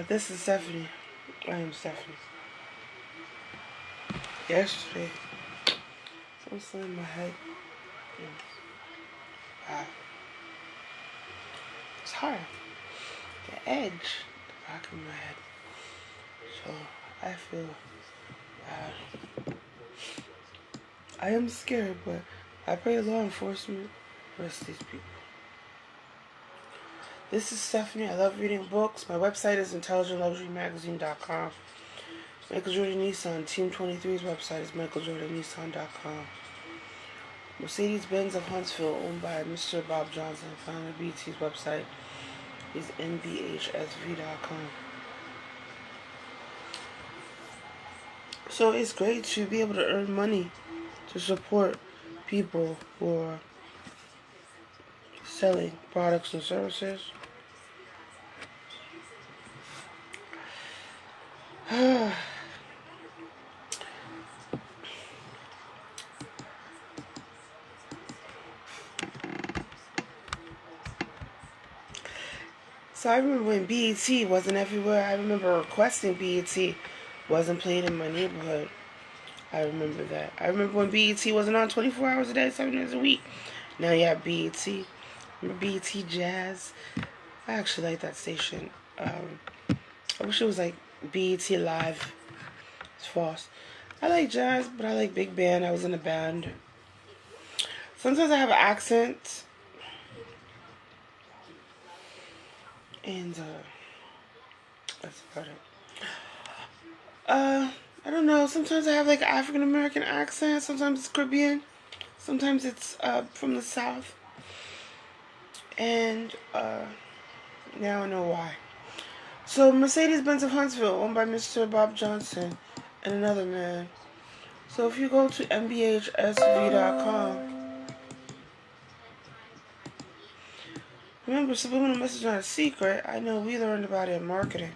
This is Stephanie. I am Stephanie. Yesterday, someone slammed my head. Wow. It's hard. The edge, the back of my head. So, I feel bad. I am scared, but I pray law enforcement arrest these people. This is Stephanie. I love reading books. My website is intelligentluxurymagazine.com. Michael Jordan Nissan, Team 23's website is michaeljordannissan.com. Mercedes-Benz of Huntsville, owned by Mr. Bob Johnson, founder of BT's website is mbhsv.com. So it's great to be able to earn money to support people who are selling products and services. So I remember when BET wasn't everywhere. I remember requesting BET wasn't played in my neighborhood. I remember that. I remember when BET wasn't on 24 hours a day, 7 days a week. Now you have BET. Remember BET Jazz? I actually like that station. I wish it was like BET Live. It's false. I like jazz, but I like big band. I was in a band. Sometimes I have an accent. And that's about it. I don't know. Sometimes I have like an African American accent. Sometimes it's Caribbean. Sometimes it's from the South. And now I know why. So Mercedes-Benz of Huntsville, owned by Mr. Bob Johnson and another man. So if you go to mbhsv.com, remember, subliminal message is not a secret. I know we learned about it in marketing,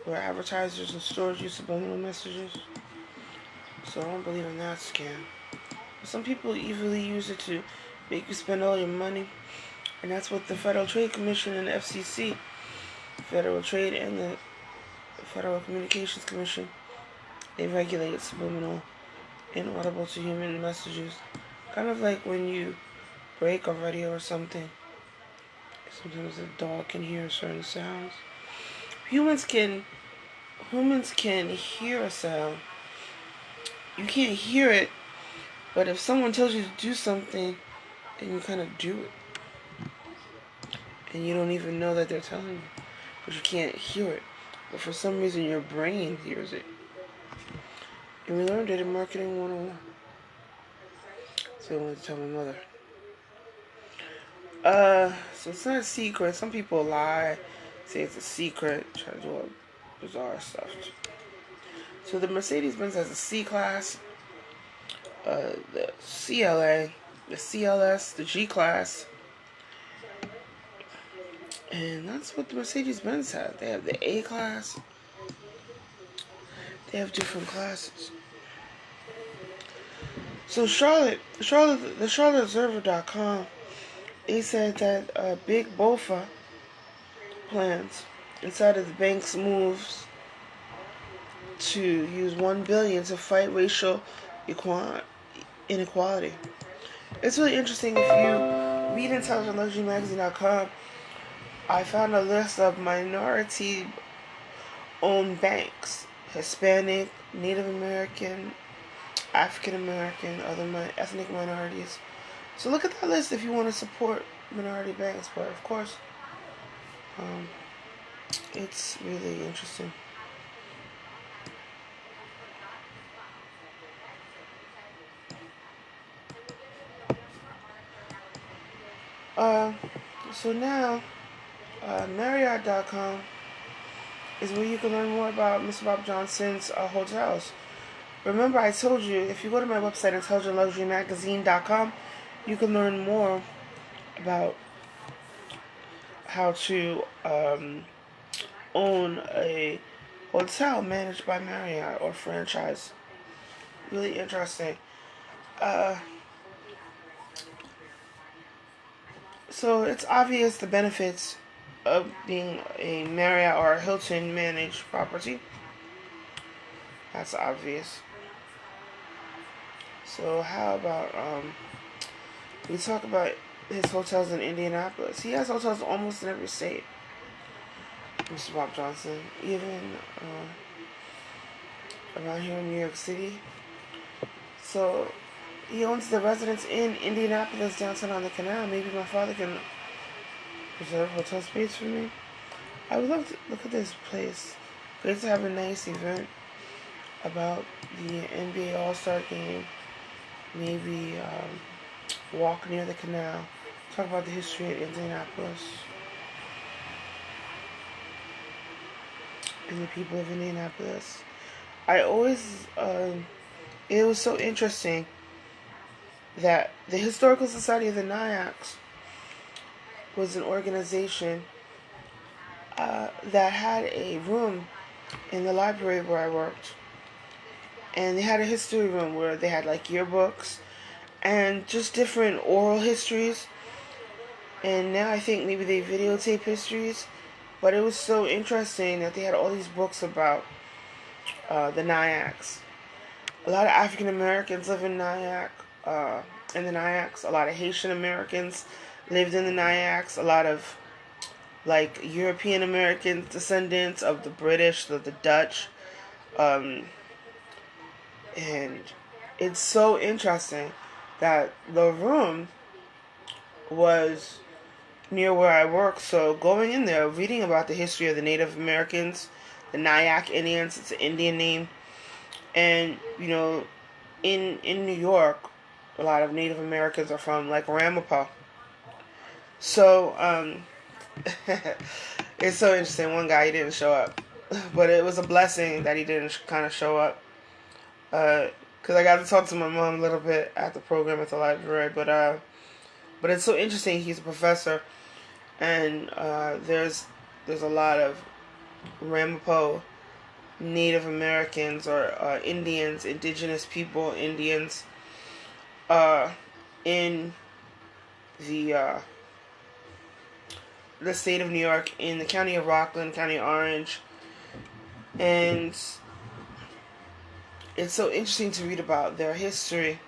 where advertisers and stores use subliminal messages. So I don't believe in that scam. But some people evilly use it to make you spend all your money. And that's what the Federal Trade Commission and the FCC, Federal Trade and the Federal Communications Commission, they regulate subliminal, inaudible to human messages. Kind of like when you break a radio or something. Sometimes a dog can hear certain sounds. Humans can hear a sound. You can't hear it, but if someone tells you to do something, then you kind of do it. And you don't even know that they're telling you, but you can't hear it. But for some reason, your brain hears it. And we learned it in Marketing 101. So I wanted to tell my mother. So it's not a secret. Some people lie, say it's a secret, try to do all bizarre stuff. So the Mercedes-Benz has a C-Class, the CLA, the CLS, the G-Class. And that's what the Mercedes-Benz have. They have the A-Class. They have different classes. So the CharlotteObserver.com, they said that big BOFA plans inside of the bank's moves to use $1 billion to fight racial inequality. It's really interesting. If you read IntelligentLuxuryMagazine.com, I found a list of minority-owned banks: Hispanic, Native American, African American, other ethnic minorities. So look at that list if you want to support minority banks. But of course, it's really interesting. So now, Marriott.com is where you can learn more about Mr. Bob Johnson's hotels. Remember, I told you, if you go to my website, intelligentluxurymagazine.com, you can learn more about how to own a hotel managed by Marriott or franchise. Really interesting. So it's obvious the benefits of being a Marriott or a Hilton managed property. That's obvious. So how about we talk about his hotels in Indianapolis? He has hotels almost in every state. Mr. Bob Johnson, even around here in New York City. So he owns the residence in Indianapolis, downtown on the canal. Maybe my father can reserve hotel space for me. I would love to look at this place. Great to have a nice event about the NBA All-Star game. Maybe walk near the canal. Talk about the history of Indianapolis and the people of Indianapolis. I always, it was so interesting that the Historical Society of the Nyack was an organization that had a room in the library where I worked. And they had a history room where they had like yearbooks and just different oral histories. And now I think maybe they videotape histories. But it was so interesting that they had all these books about the Nyack. A lot of African Americans live in Nyack, in the Nyack. A lot of Haitian Americans lived in the Nyack. A lot of like European American descendants of the British, the Dutch. And it's so interesting that the room was near where I work. So going in there, reading about the history of the Native Americans, the Nyack Indians, it's an Indian name. And, you know, in New York, a lot of Native Americans are from, like, Ramapo. So, it's so interesting. One guy, he didn't show up. But it was a blessing that he didn't kind of show up. Because I got to talk to my mom a little bit at the program at the library. But it's so interesting. He's a professor. And there's a lot of Ramapo Native Americans or Indians, indigenous people, Indians, in the state of New York, in the county of Rockland, county of Orange, and it's so interesting to read about their history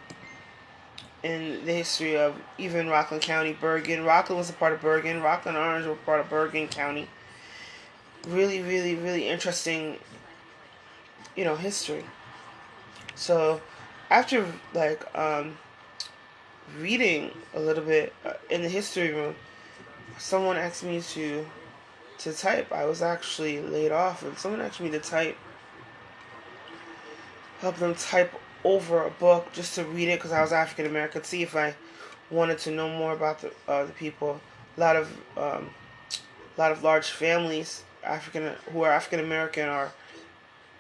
and the history of even Rockland County, Bergen. Rockland was a part of Bergen. Rockland and Orange were part of Bergen County. Really, really, really interesting, you know, history. So after like reading a little bit in the history room, someone asked me to type. I was actually laid off, and someone asked me to help them type over a book just to read it because I was African American. See if I wanted to know more about the people. A lot of large families who are African American are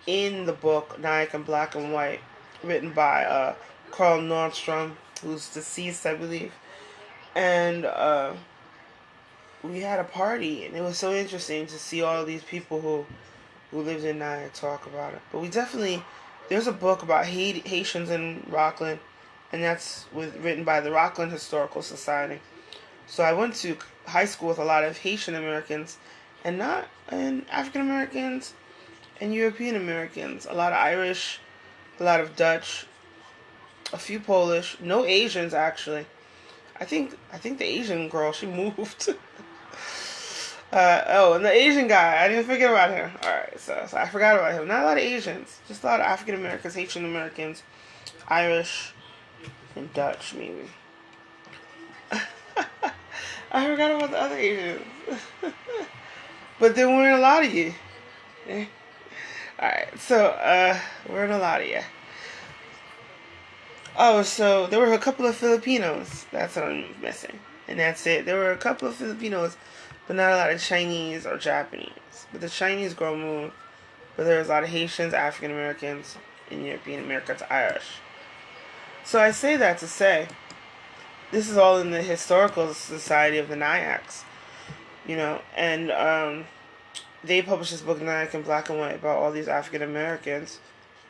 in the book Nyack in Black and White, written by Carl Nordstrom, who's deceased, I believe. And we had a party, and it was so interesting to see all these people who lived in Nyack talk about it. But there's a book about Haitians in Rockland, and that's written by the Rockland Historical Society. So I went to high school with a lot of Haitian Americans, and African Americans and European Americans. A lot of Irish, a lot of Dutch, a few Polish, no Asians actually. I think the Asian girl, she moved. And the Asian guy, I didn't forget about him. Alright, so I forgot about him. Not a lot of Asians, just a lot of African Americans, Haitian Americans, Irish, and Dutch, maybe. I forgot about the other Asians. But there weren't a lot of you. Alright, so, weren't a lot of you. Oh, so there were a couple of Filipinos. That's what I'm missing. And that's it. There were a couple of Filipinos, but not a lot of Chinese or Japanese. But the Chinese girl moved. But there was a lot of Haitians, African Americans, and European Americans, Irish. So I say that to say, this is all in the Historical Society of the Nyack. You know, and they published this book, Nyack in Black and White, about all these African Americans,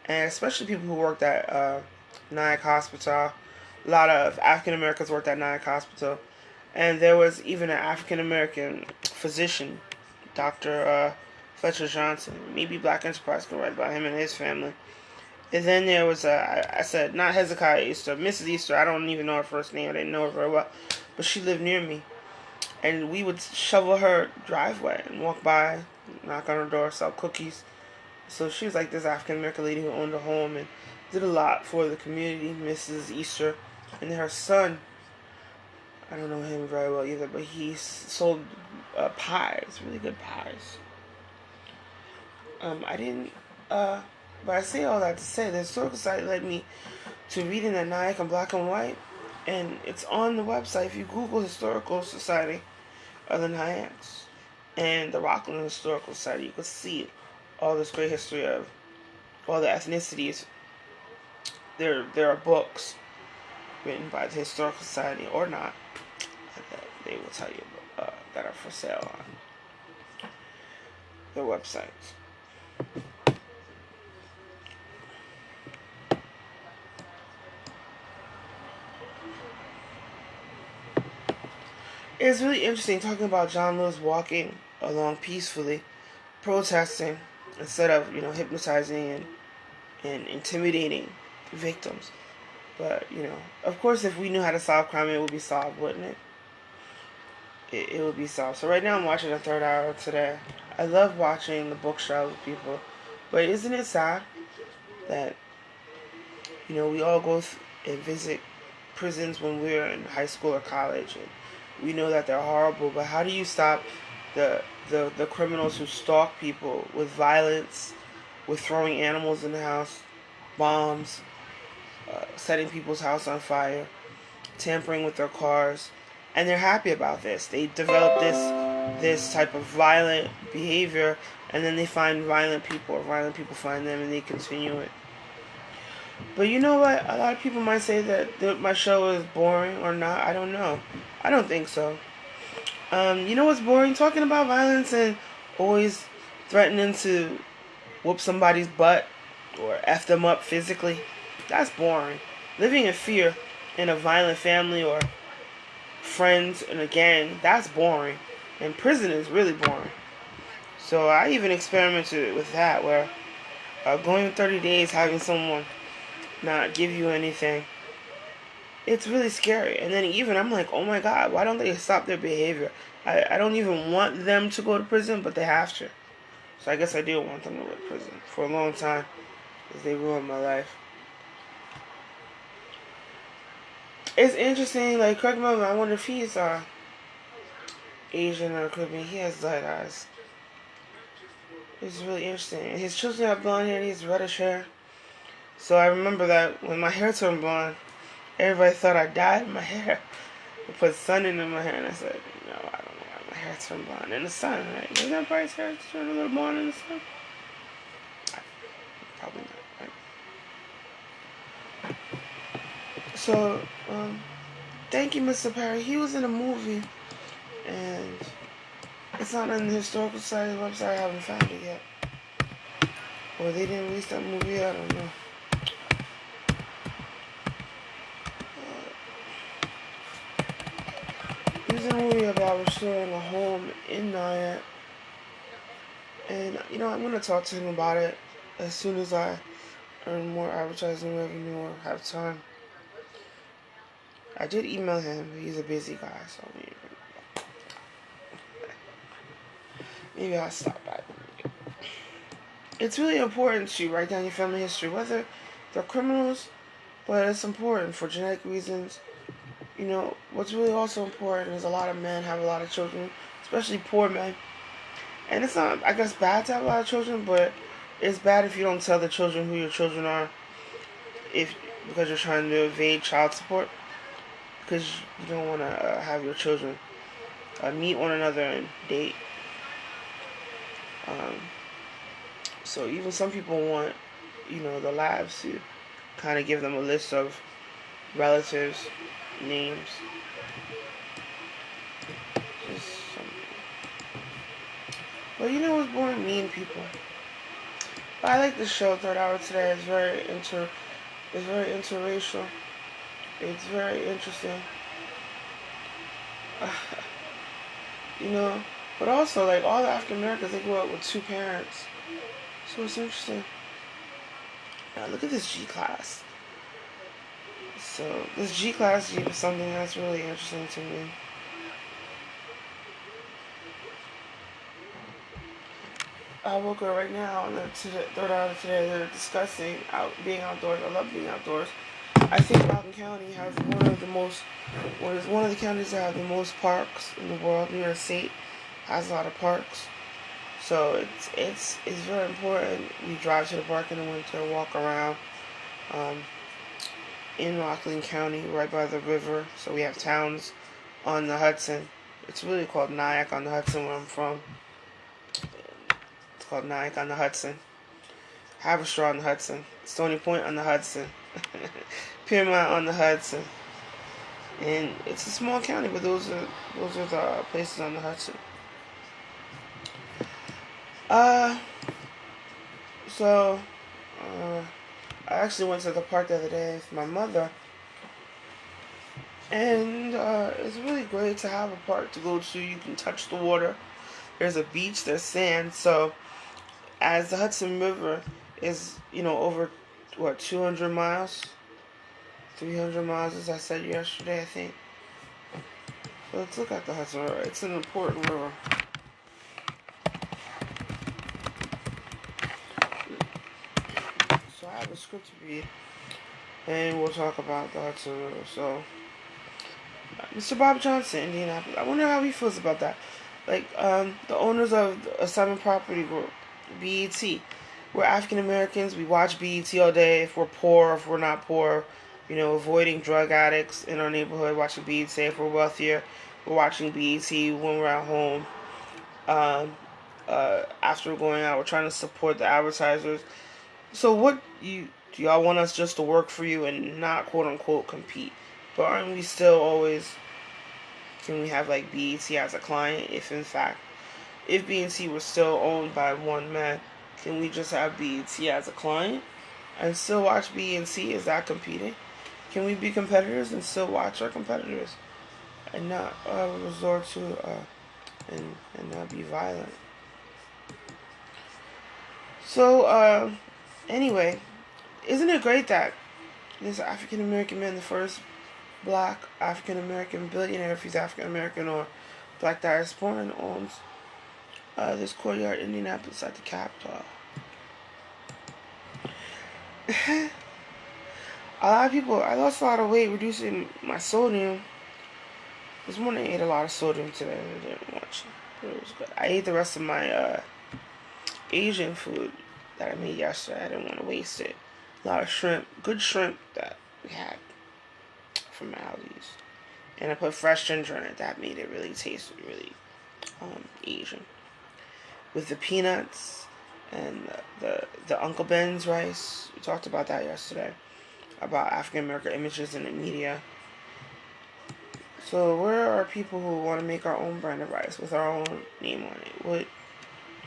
and especially people who worked at Nyack Hospital. A lot of African Americans worked at Nyack Hospital. And there was even an African American physician, Dr. Fletcher Johnson. Maybe Black Enterprise can write about him and his family. And then there was, I said, not Hezekiah Easter, Mrs. Easter. I don't even know her first name. I didn't know her very well. But she lived near me. And we would shovel her driveway and walk by, knock on her door, sell cookies. So she was like this African American lady who owned a home and did a lot for the community, Mrs. Easter. And then her son, I don't know him very well either, but he sold pies, really good pies. I didn't, but I say all that to say the Historical Society led me to reading the Nyack in black and white, and it's on the website. If you Google Historical Society of the Nyaks and the Rockland Historical Society, you can see all this great history of all the ethnicities. There are books written by the Historical Society or not that they will tell you that are for sale on their websites. It's really interesting talking about John Lewis walking along peacefully, protesting instead of hypnotizing and intimidating victims. But of course, if we knew how to solve crime, it would be solved, wouldn't it? It would be solved. So right now, I'm watching the third hour today. I love watching the bookshelves with people, but isn't it sad that we all go and visit prisons when we're in high school or college, and we know that they're horrible, but how do you stop the criminals who stalk people with violence, with throwing animals in the house, bombs, setting people's house on fire, tampering with their cars, and they're happy about this. They develop this type of violent behavior, and then they find violent people, or violent people find them, and they continue it. But you know what? A lot of people might say that my show is boring or not. I don't know. I don't think so. You know what's boring? Talking about violence and always threatening to whoop somebody's butt or F them up physically. That's boring. Living in fear in a violent family or friends in a gang, that's boring. And prison is really boring. So I even experimented with that, where going 30 days, having someone not give you anything, it's really scary. And then even I'm like, oh my God, why don't they stop their behavior? I don't even want them to go to prison, but they have to. So I guess I do want them to go to prison for a long time, because they ruined my life. It's interesting, like Craig Melvin, I wonder if he's Asian or Caribbean. He has light eyes. It's really interesting. His children have blonde hair, he has reddish hair. So I remember that when my hair turned blonde, everybody thought I dyed my hair. I put sun in my hair, and I said, no, I don't know why my hair turned blonde in the sun, right? Doesn't that Bryce's hair turn a little blonde in the sun? Probably not, right? So, thank you, Mr. Perry. He was in a movie, and it's not on the Historical Society website. I haven't found it yet. Or they didn't release that movie, I don't know. It was a movie about restoring a home in Nyack. And, I'm going to talk to him about it as soon as I earn more advertising revenue or have time. I did email him, but he's a busy guy, so maybe I'll stop by. It's really important to write down your family history, whether they're criminals, but it's important for genetic reasons. What's really also important is a lot of men have a lot of children, especially poor men. And it's not, I guess, bad to have a lot of children, but it's bad if you don't tell the children who your children are, because you're trying to evade child support, because you don't want to have your children meet one another and date. So even some people want, the labs to kind of give them a list of relatives, names. Just something. But what's boring? Mean people. But I like the show. Third hour today. It's very interracial. It's very interesting. But also, like, all the African Americans, they grew up with two parents. So it's interesting. Now, look at this G class. So, this G class Jeep is something that's really interesting to me. I woke up right now, and to the third hour of today, they're discussing being outdoors. I love being outdoors. I think Rockland County has one of the counties that have the most parks in the world. New York State has a lot of parks. So it's very important. We drive to the park in the winter, walk around in Rockland County, right by the river. So we have towns on the Hudson. It's really called Nyack on the Hudson, where I'm from. It's called Nyack on the Hudson. Haverstraw on the Hudson. Stony Point on the Hudson. Piermont on the Hudson. And it's a small county, but those are the places on the Hudson. So, I actually went to the park the other day with my mother, and it's really great to have a park to go to. You can touch the water. There's a beach. There's sand. So, as the Hudson River is, over 200 miles, 300 miles, as I said yesterday, I think. So let's look at the Hudson River. It's an important river. So I have a script to read, and we'll talk about the Hudson River. So, Mr. Bob Johnson, Indianapolis. I wonder how he feels about that. Like, the owners of Assignment Property Group, BET. We're African Americans. We watch BET all day. If we're poor, if we're not poor, avoiding drug addicts in our neighborhood, watching BET. If we're wealthier, we're watching BET when we're at home. After we're going out, we're trying to support the advertisers. So do y'all want us just to work for you and not quote unquote compete? But aren't we still always, can we have like BET as a client if BET was still owned by one man, can we just have BET as a client and still watch BET? Is that competing? Can we be competitors and still watch our competitors and not resort to and not be violent? So anyway, isn't it great that this African American man, the first black African American billionaire, if he's African American or black diasporan, owns this courtyard in Indianapolis at the Capitol. A lot of people, I lost a lot of weight reducing my sodium. This morning I ate a lot of sodium today. I didn't watch it, but it was good. I ate the rest of my Asian food that I made yesterday. I didn't want to waste it. A lot of shrimp, good shrimp that we had from Aldi's, and I put fresh ginger in it. That made it really taste really Asian. With the peanuts and the Uncle Ben's rice. We talked about that yesterday, about African American images in the media. So where are people who want to make our own brand of rice with our own name on it?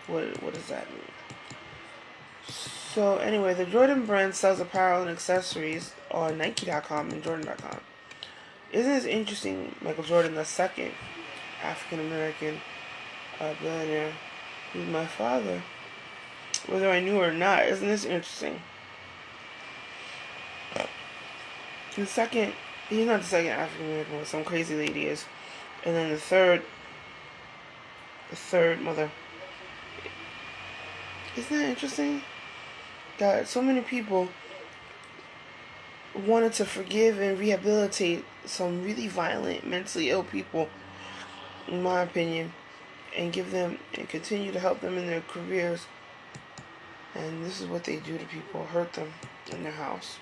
What does that mean? So anyway, the Jordan brand sells apparel and accessories on Nike.com and Jordan.com. Isn't this interesting? Michael Jordan, the second African American billionaire, who's my father, whether I knew or not. Isn't this interesting? He's not the second African American, some crazy lady is. And then the third mother. Isn't that interesting? That so many people wanted to forgive and rehabilitate some really violent, mentally ill people, in my opinion, and continue to help them in their careers. And this is what they do to people: hurt them in their house.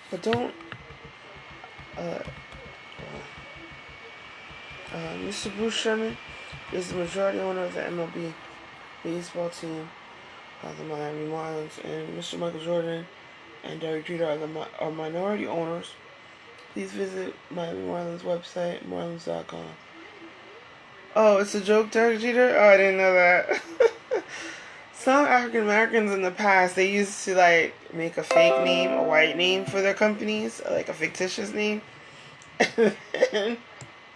But don't, Mr. Bruce Sherman is the majority owner of the MLB baseball team, the Miami Marlins, and Mr. Michael Jordan and Derek Jeter are minority owners. Please visit Miami Marlins website, marlins.com. Oh, it's a joke, Derek Jeter? Oh, I didn't know that. Some African Americans in the past, they used to like make a fake name, a white name for their companies, like a fictitious name, and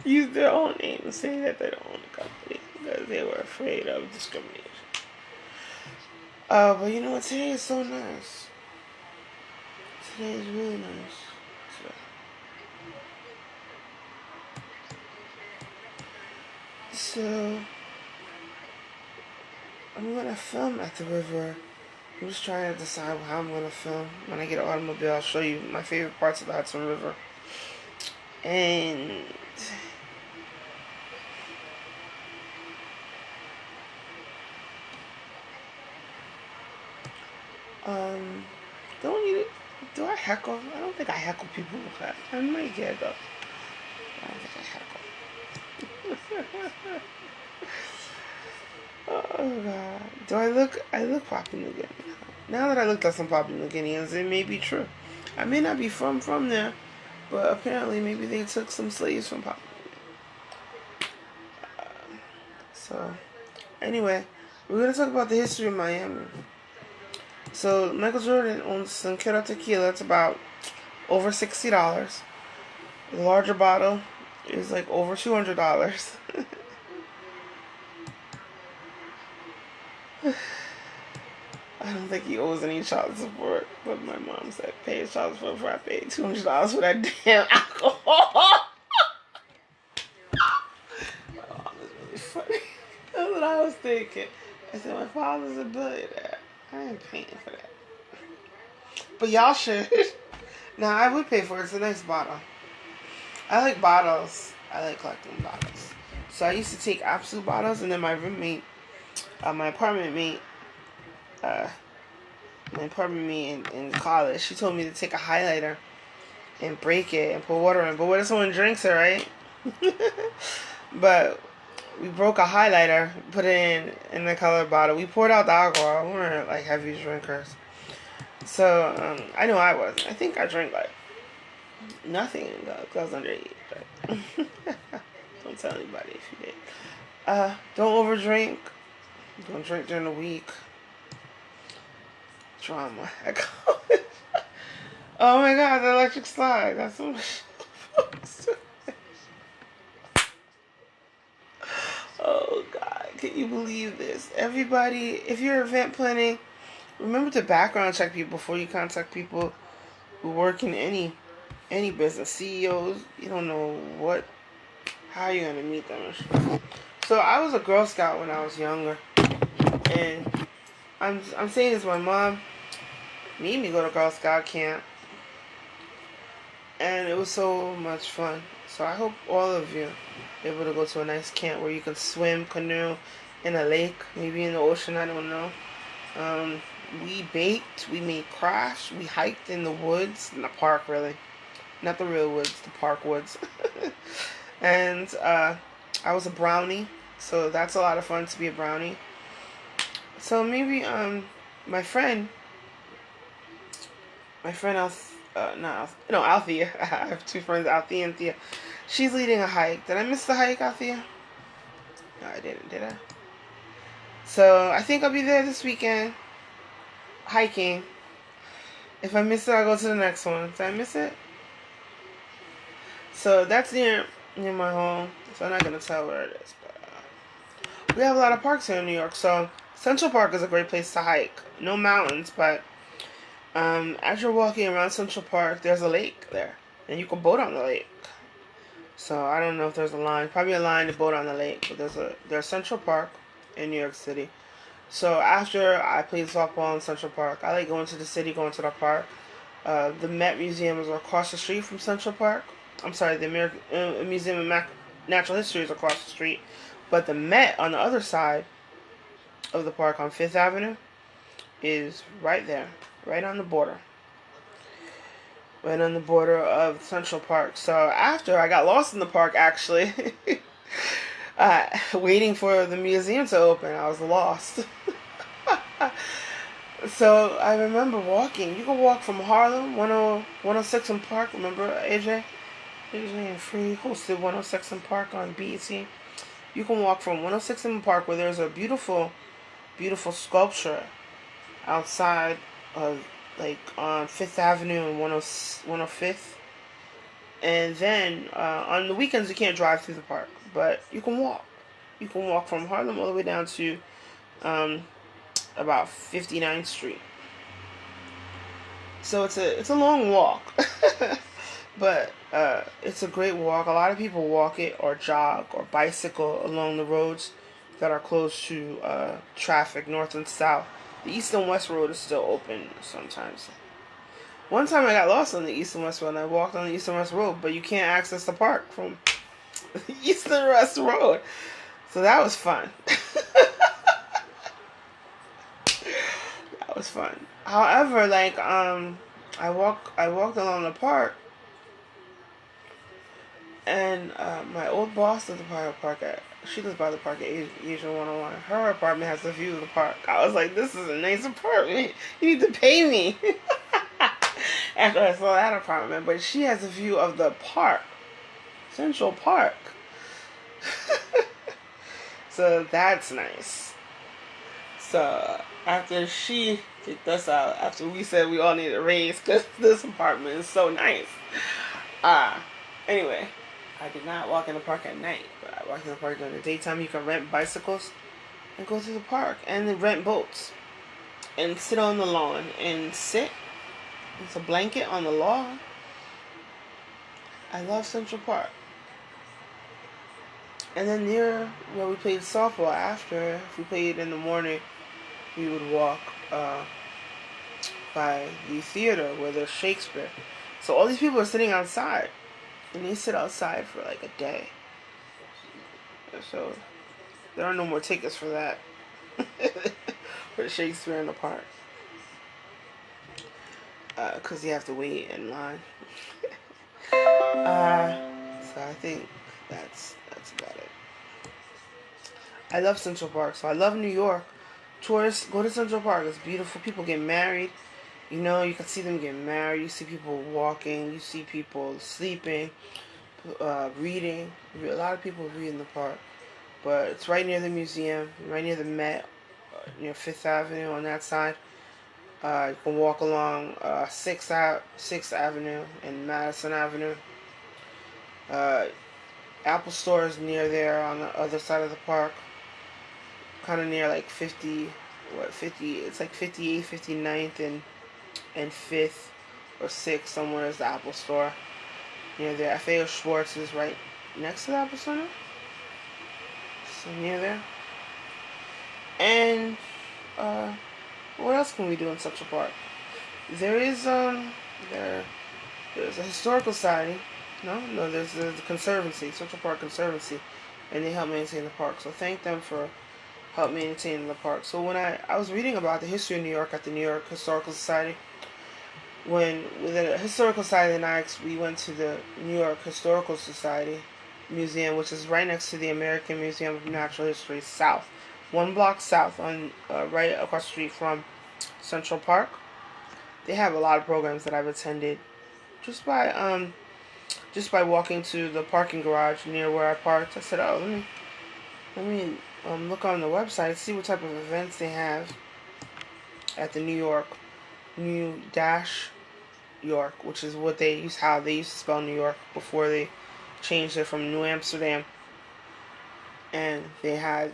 use their own name and say that they don't own the company because they were afraid of discrimination. But you know what? Today is so nice. Today is really nice. So I'm gonna film at the river. I'm just trying to decide how I'm gonna film. When I get an automobile, I'll show you my favorite parts of the Hudson River. And don't you? Do I heckle? I don't think I heckle people with that. I might get though. I don't think I heckle. Oh god. Do I look? I look Papua New Guinea. Now that I looked at some Papua New Guineans, it may be true. I may not be from there, but apparently maybe they took some slaves from Papua New Guinea. So, anyway, we're gonna talk about the history of Miami. So Michael Jordan owns Sanquera Tequila. It's about over $60. The larger bottle is like over $200. I don't think he owes any child support, but my mom said pay his child support before I paid $200 for that damn alcohol. My mom is really funny. That's what I was thinking. I said my father's a billionaire. I ain't paying for that. But y'all should. Now I would pay for it. It's a nice bottle. I like bottles. I like collecting bottles. So I used to take Absolut bottles, and then my roommate, my apartment mate in college, she told me to take a highlighter and break it and put water in. But what if someone drinks it, right? But we broke a highlighter, put it in the colored bottle. We poured out the alcohol. We weren't like heavy drinkers. So I know I was. I think I drank like nothing because I was underage. But don't tell anybody if you did. Don't overdrink. Don't drink during the week. Drama. I call it. Oh my god, the electric slide. That's so much. Oh god, can you believe this? Everybody, if you're event planning, remember to background check people before you contact people who work in any business. CEOs, you don't know how you're gonna meet them. So I was a Girl Scout when I was younger, and I'm saying this. My mom made me go to Girl Scout camp, and it was so much fun. So I hope all of you are able to go to a nice camp where you can swim, canoe in a lake, maybe in the ocean. I don't know. We baked, we made crafts, we hiked in the woods, in the park, really. Not the real woods, the park woods. And I was a brownie, so that's a lot of fun to be a brownie. So maybe my friend Althea. I have two friends, Althea and Thea. She's leading a hike. Did I miss the hike, Althea? No, I didn't, did I? So I think I'll be there this weekend, hiking. If I miss it, I'll go to the next one. Did I miss it? So that's near my home. So I'm not gonna tell where it is, but we have a lot of parks here in New York. So Central Park is a great place to hike. No mountains, but as you're walking around Central Park, there's a lake there, and you can boat on the lake. So I don't know if there's a line, probably a line to boat on the lake, but there's Central Park in New York City. So after I played softball in Central Park, I like going to the city, going to the park. The Met Museum is across the street from Central Park. I'm sorry, the American Museum of Natural History is across the street, but the Met on the other side of the park on Fifth Avenue is right there, right on the border. Right on the border of Central Park. So after I got lost in the park, actually, waiting for the museum to open, I was lost. So I remember walking. You can walk from Harlem, 106 in Park. Remember AJ? AJ and Free hosted 106 in Park on BET. You can walk from 106 in Park, where there's a beautiful beautiful sculpture outside of, like, on Fifth Avenue and 105th. And then on the weekends you can't drive through the park, but you can walk. You can walk from Harlem all the way down to um, about 59th Street. So it's a long walk, but it's a great walk. A lot of people walk it or jog or bicycle along the roads that are close to traffic, north and south. The east and west road is still open sometimes. One time I got lost on the east and west road, and I walked on the east and west road, but you can't access the park from the east and west road. So that was fun. That was fun. However, like I walked along the park, and my old boss at the park she lives by the park at Asia 101. Her apartment has a view of the park. I was like, this is a nice apartment. You need to pay me. After I saw that apartment, but she has a view of the park, Central Park. So that's nice. So after she kicked us out, after we said we all need a raise because this apartment is so nice. Anyway, I did not walk in the park at night, but I walked in the park during the daytime. You can rent bicycles and go to the park, and then rent boats and sit on the lawn and sit. It's a blanket on the lawn. I love Central Park. And then near where we played softball, after, if we played in the morning, we would walk by the theater where there's Shakespeare. So all these people are sitting outside, and they sit outside for like a day. So there are no more tickets for that. For Shakespeare in the park. Because you have to wait in line. So I think that's about it. I love Central Park. So I love New York. Tourists go to Central Park. It's beautiful. People get married. You know, you can see them get married. You see people walking. You see people sleeping, reading. A lot of people read in the park. But it's right near the museum, right near the Met, near Fifth Avenue on that side. You can walk along 6th Avenue and Madison Avenue. Apple Store is near there on the other side of the park. Kind of near like 50, it's like 58th, 59th, and 5th or 6th, somewhere is the Apple Store. Near there. FAO Schwartz is right next to the Apple Center. So near there. And, what else can we do in Central Park? There is, there's a historical society. No, there's the Conservancy, Central Park Conservancy, and they help maintain the park. So thank them for help maintaining the park. So when I was reading about the history of New York at the New York Historical Society, when with the Historical Society of Annex, we went to the New York Historical Society Museum, which is right next to the American Museum of Natural History South, 1 block south, on right across the street from Central Park. They have a lot of programs that I've attended just by walking to the parking garage near where I parked. I said, oh, let me look on the website, see what type of events they have at the New Dash York, which is how they used to spell New York before they changed it from New Amsterdam. And they had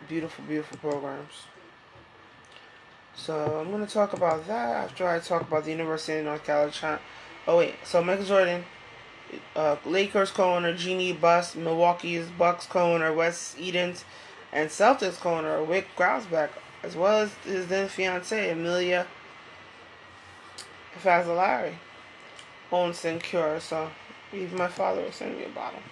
beautiful, beautiful programs. So I'm going to talk about that after I talk about the University of North Carolina. Oh wait, so Michael Jordan, Lakers co-owner Jeannie Buss, Milwaukee's Bucks co-owner Wes Edens, and Celtics co-owner Wyc Grousbeck, as well as his then fiancée Amelia Fazzolari, own Sincure. So even my father was sending me a bottle.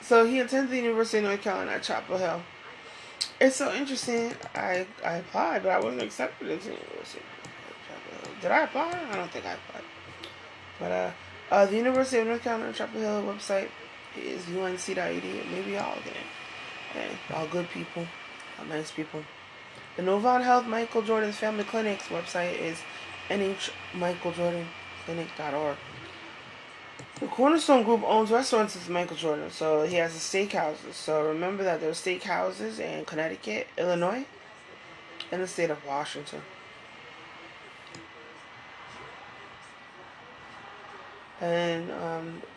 So he attended the University of North Carolina at Chapel Hill. It's so interesting. I applied, but I wasn't accepted into the University of Chapel Hill. Did I apply? I don't think I applied. But the University of North Carolina Chapel Hill website is unc.edu. Maybe y'all get it. Hey, all good people, all nice people. The Novant Health Michael Jordan's Family Clinic's website is nhmichaeljordanclinic.org. The Cornerstone Group owns restaurants with Michael Jordan, so he has the steakhouses. So remember that there are steakhouses in Connecticut, Illinois, and the state of Washington. And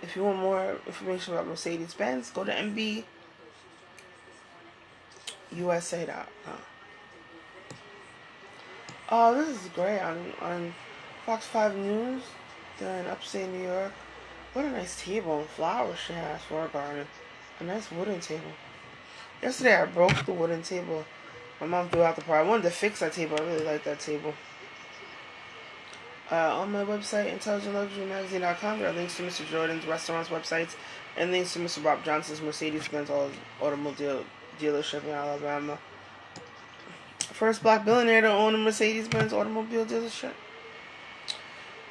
if you want more information about Mercedes-Benz, go to MBUSA.com. Oh, this is great on Fox 5 News. They're in upstate New York. What a nice table and flowers she has for her garden. A nice wooden table. Yesterday I broke the wooden table. My mom threw out the part. I wanted to fix that table. I really like that table. On my website, IntelligentLuxuryMagazine.com, there are links to Mr. Jordan's restaurants websites and links to Mr. Bob Johnson's Mercedes-Benz automobile dealership in Alabama. First black billionaire to own a Mercedes-Benz automobile dealership.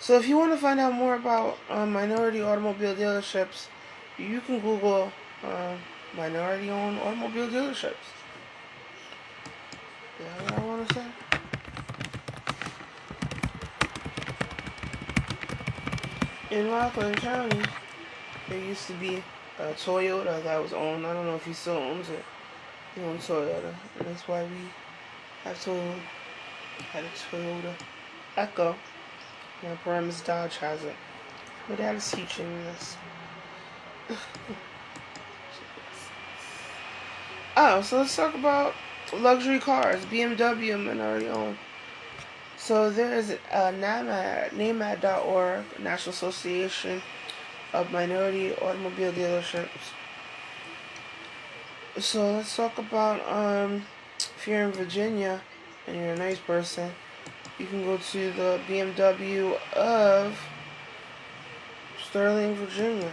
So if you want to find out more about minority automobile dealerships, you can Google minority-owned automobile dealerships. That's what I want to say. In Rockland County, there used to be a Toyota that was owned. I don't know if he still owns it. He owns Toyota, and that's why we have Toyota. Had a Toyota Echo. My Paramus Dodge has it. My dad is teaching me this. Oh, so let's talk about luxury cars. BMW minority owned. So there is NAMAD.org, National Association of Minority Automobile Dealerships. So let's talk about if you're in Virginia and you're a nice person, you can go to the BMW of Sterling, Virginia.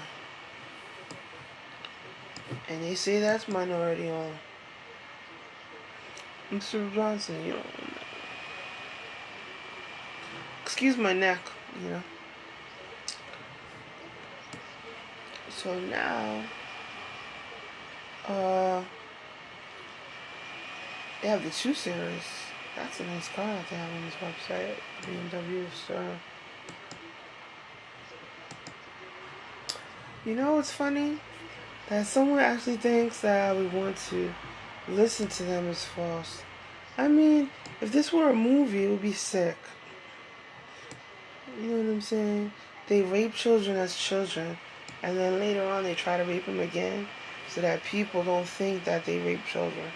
And they say that's minority owned. Mr. Johnson, you know. Excuse my neck, you know. So now, they have the 2 Series. That's a nice car that they have on this website. BMW Sterling. You know what's funny? That someone actually thinks that we want to listen to them is false. I mean, if this were a movie, it would be sick. You know what I'm saying? They rape children as children, and then later on they try to rape them again, so that people don't think that they rape children.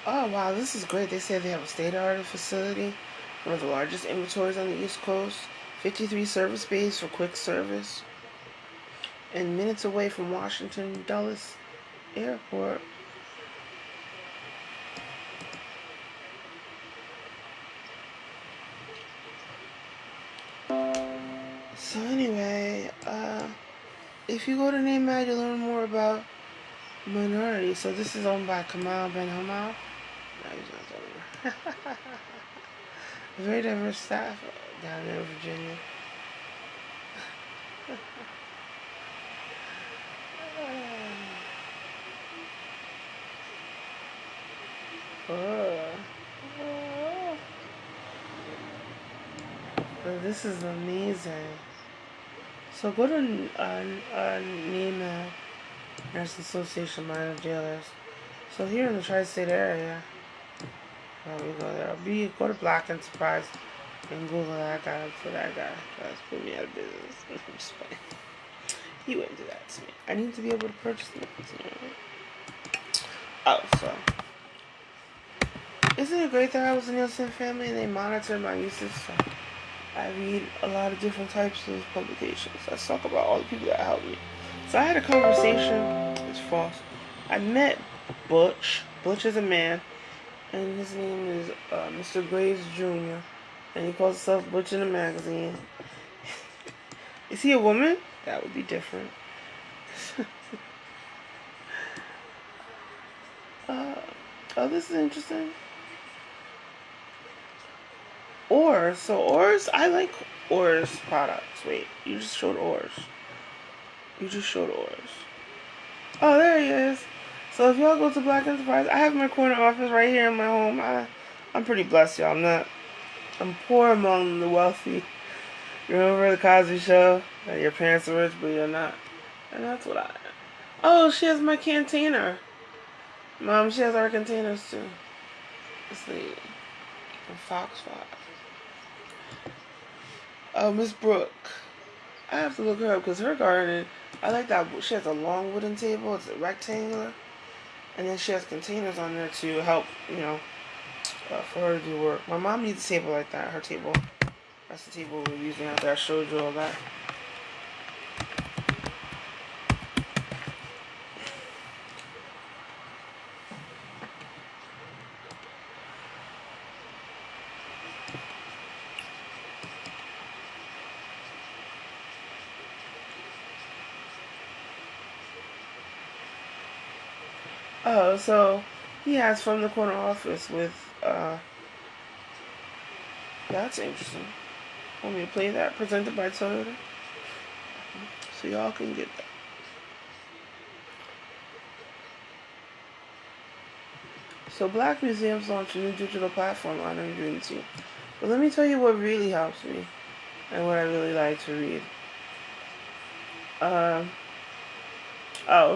Oh wow, this is great. They say they have a state-of-the-art facility, one of the largest inventories on the East Coast, 53 service bays for quick service, and minutes away from Washington Dulles Airport. So anyway, if you go to NAMAD, you'll learn more about minority. So this is owned by Kamal Ben Hamal. No, he's not there. A very diverse staff down there in Virginia. This is amazing. So go to NAMAD, National Association of Minor Dealers. So here in the tri-state area, we go there. Go to Black Enterprise and Google that guy for that guy. That's put me out of business. I'm just playing. He wouldn't do that to me. I need to be able to purchase them. Oh, so. Isn't it great that I was in the Nielsen family and they monitored my usage? So I read a lot of different types of publications. Let's talk about all the people that helped me. So I had a conversation. It's false. I met Butch. Butch is a man. And his name is Mr. Graves Jr. And he calls himself Butch in the Magazine. Is he a woman? That would be different. Oh, this is interesting. Oars. So Oars, I like Oars products. Wait, you just showed Oars. You just showed Oars. Oh, there he is. So if y'all go to Black Enterprise, I have my corner office right here in my home. I'm pretty blessed, y'all. I'm poor among the wealthy. You remember the Cosby Show? That your parents are rich, but you're not. And that's what I am. Oh, she has my container. Mom, she has our containers too. This lady. From Fox 5. Oh, Miss Brooke. I have to look her up because her garden, I like that. She has a long wooden table. It's rectangular. And then she has containers on there to help, for her to do work. My mom needs a table like that. Her table. That's the table we're using out there. I showed you all that. Oh, so he has From the Corner Office with, that's interesting. Want me to play that? Presented by Toyota? So y'all can get that. So Black Museums launched a new digital platform honoring Unity. But let me tell you what really helps me and what I really like to read.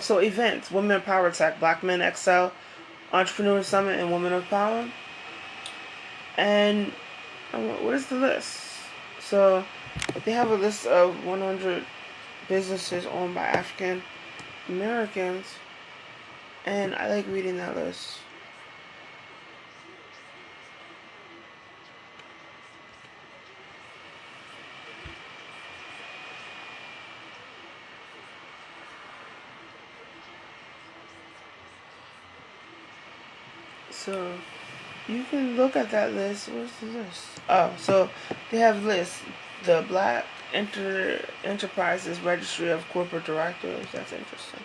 So events, Women of Power Tech, Black Men Excel, Entrepreneur Summit, and Women of Power. And what is the list? So they have a list of 100 businesses owned by African Americans, and I like reading that list. So you can look at that list. What's the list? Oh, so they have lists. The Black Enterprises Registry of Corporate Directors. That's interesting.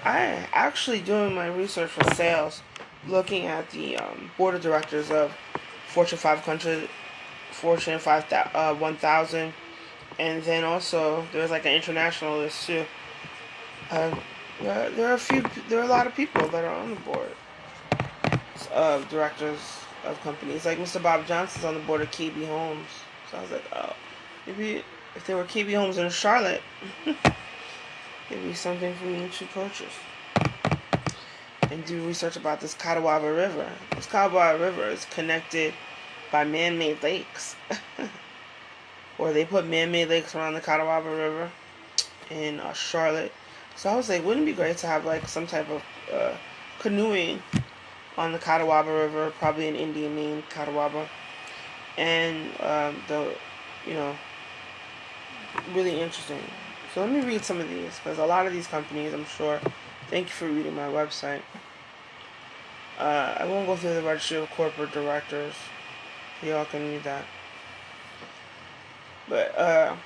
I actually doing my research for sales, looking at the board of directors of Fortune 500, Fortune 1000, and then also there's like an international list too. Uh, there are a lot of people that are on the board of directors of companies. Like Mr. Bob Johnson's on the board of KB Homes. So I was like, oh, maybe if there were KB Homes in Charlotte, it'd be something for me to purchase and do research about this Catawba River. This Catawba River is connected by man-made lakes. Or they put man-made lakes around the Catawba River in Charlotte. So I was like, wouldn't it be great to have like some type of canoeing on the Catawba River, probably an Indian name, Catawba, and really interesting. So let me read some of these because a lot of these companies, I'm sure. Thank you for reading my website. I won't go through the registry of corporate directors. Y'all can read that. But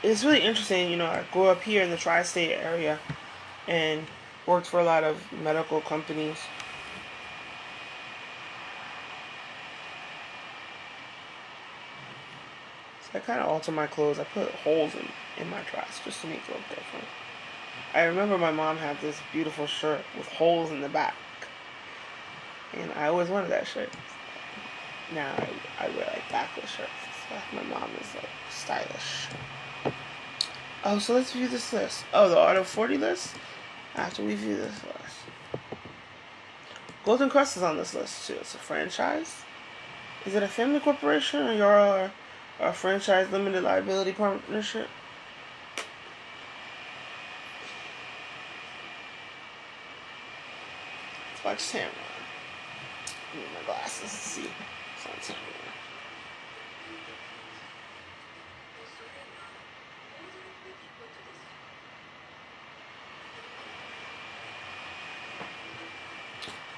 it's really interesting. I grew up here in the tri-state area and worked for a lot of medical companies. So I kind of alter my clothes. I put holes in my dress just to make it look different. I remember my mom had this beautiful shirt with holes in the back. And I always wanted that shirt. Now I wear like backless shirts. So my mom is like stylish. Oh, so let's view this list. Oh, the Auto 40 list? After we view this list. Golden Crust is on this list too. It's a franchise. Is it a family corporation or you're a franchise limited liability partnership? Let's watch Tamron. I need my glasses to see. It's on Tamron.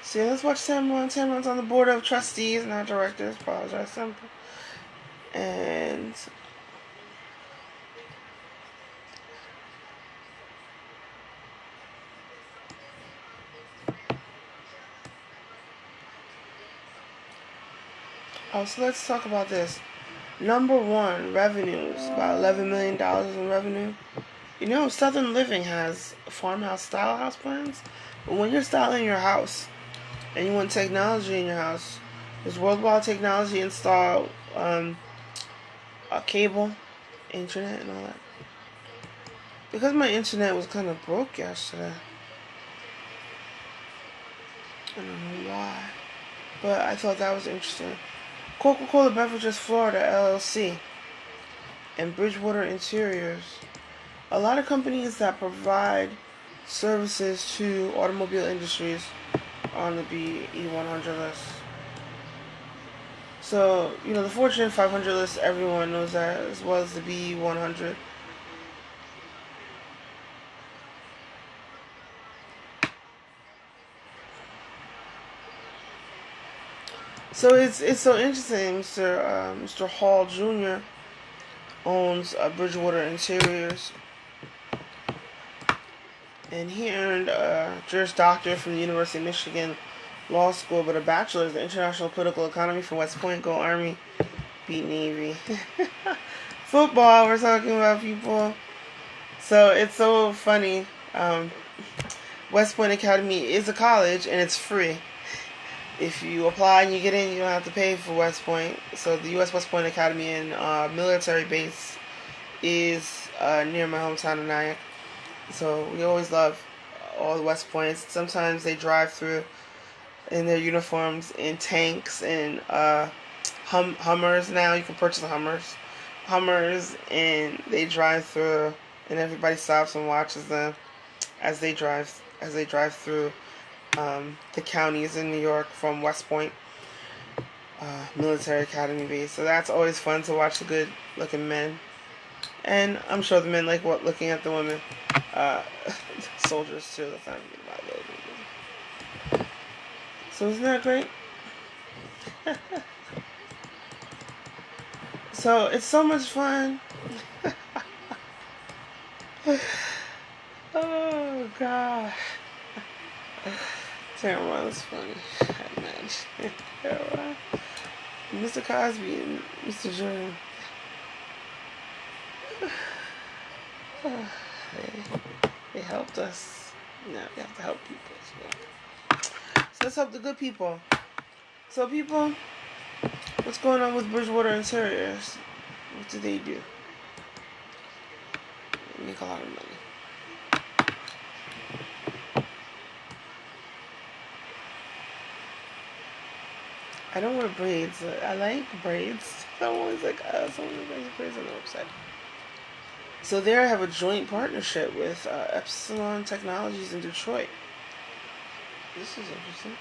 So let's watch Tamron. Tamron's on the board of trustees, not directors. Apologize, simple. And so let's talk about this. Number one, revenues. About $11 million in revenue. You know, Southern Living has farmhouse style house plans. But when you're styling your house and you want technology in your house, there's worldwide technology install a cable, internet, and all that. Because my internet was kind of broke yesterday. I don't know why. But I thought that was interesting. Coca-Cola Beverages Florida LLC and Bridgewater Interiors. A lot of companies that provide services to automobile industries on the BE100 list. So, you know, the Fortune 500 list, everyone knows that, as well as the BE100. So it's so interesting. Mr. Hall Jr. owns Bridgewater Interiors, and he earned a Juris Doctor from the University of Michigan Law School, but a bachelor's in International Political Economy from West Point. Go Army, beat Navy. Football, we're talking about people. So it's so funny. West Point Academy is a college, and it's free. If you apply and you get in, you don't have to pay for West Point. So the U.S. West Point Academy and military base is near my hometown of Nyack. So we always love all the West Points. Sometimes they drive through in their uniforms in tanks and Hummers. Now you can purchase Hummers, and they drive through, and everybody stops and watches them as they drive through the counties in New York from West Point Military Academy base. So that's always fun to watch the good looking men. And I'm sure the men like looking at the women. Soldiers too. That's not even about it. So isn't that great? So it's so much fun. Oh gosh. Tamron is funny. Imagine. Mr. Cosby and Mr. Jordan. They helped us. Now we have to help people. So let's help the good people. So people, what's going on with Bridgewater Interiors? What do they do? They make a lot of money. I don't wear braids. I like braids. I'm always like, someone wears braids on the website. So there I have a joint partnership with Epsilon Technologies in Detroit. This is interesting.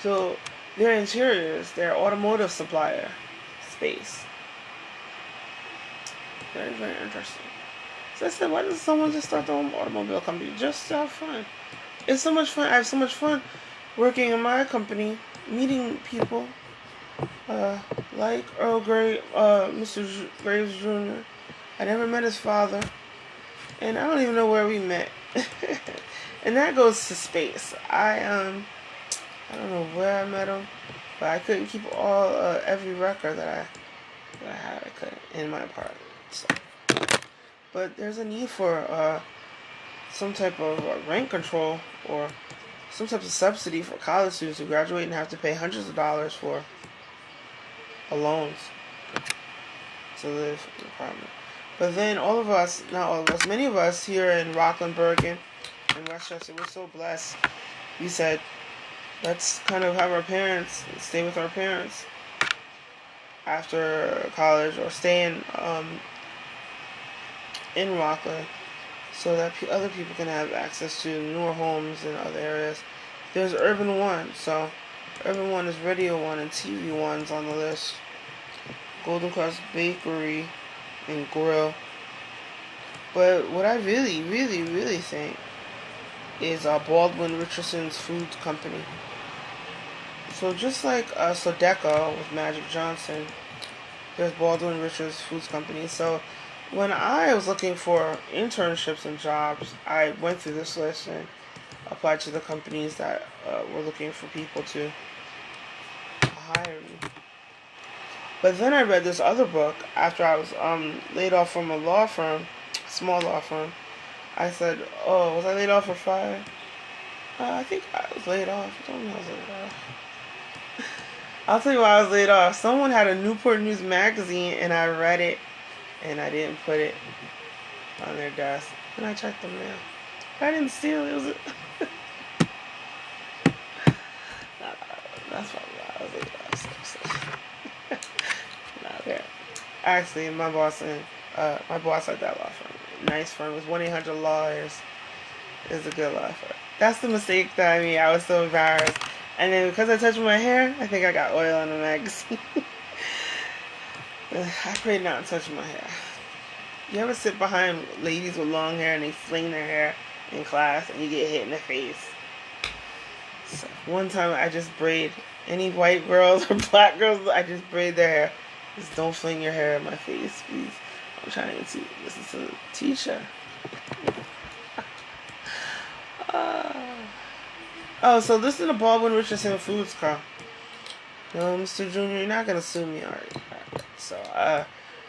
So their interiors, their automotive supplier space. Very, very interesting. So I said, why doesn't someone just start their own automobile company just to have fun? It's so much fun. I have so much fun working in my company, meeting people like Earl Grey, Mr. Graves Jr. I never met his father, and I don't even know where we met. And that goes to space. I don't know where I met him, but I couldn't keep every record that I had. I couldn't in my apartment. So. But there's a need for some type of rent control or some type of subsidy for college students who graduate and have to pay hundreds of dollars for loans to live in an apartment. But then all of us, not all of us, many of us here in Rockland, Bergen, and Westchester, we're so blessed. We said, let's kind of have our parents, stay with our parents after college, or stay in Rockland, so that other people can have access to newer homes in other areas. There's Urban One, so Urban One is Radio One and TV One's on the list. Golden Crust Bakery and Grill. But what I really, really, really think is Baldwin Richardson's Food Company. So just like Sodexo with Magic Johnson, there's Baldwin Richards Foods Company. So when I was looking for internships and jobs, I went through this list and applied to the companies that were looking for people to hire me. But then I read this other book after I was laid off from a law firm, small law firm, I said, oh, was I laid off for fire? I think I was laid off. Don't know I was laid off. I'll tell you why I was laid off. Someone had a Newport News magazine, and I read it, and I didn't put it on their desk. And I checked them now. I didn't steal it. It was that's probably why I was laid off. So. Not there. Actually, my boss at that law firm, nice firm, was 1-800-Lawyers. It's a good law firm. That's the mistake that I made. I was so embarrassed. And then because I touched my hair, I think I got oil on the magazine. I prayed not to touch my hair. You ever sit behind ladies with long hair and they fling their hair in class and you get hit in the face? So one time I just braid any white girls or black girls, I just braid their hair. Just don't fling your hair in my face, please. I'm trying to listen to the teacher. Oh, so listen to Baldwin Richardson Foods Car. No, Mr. Junior, you're not gonna sue me, alright. So,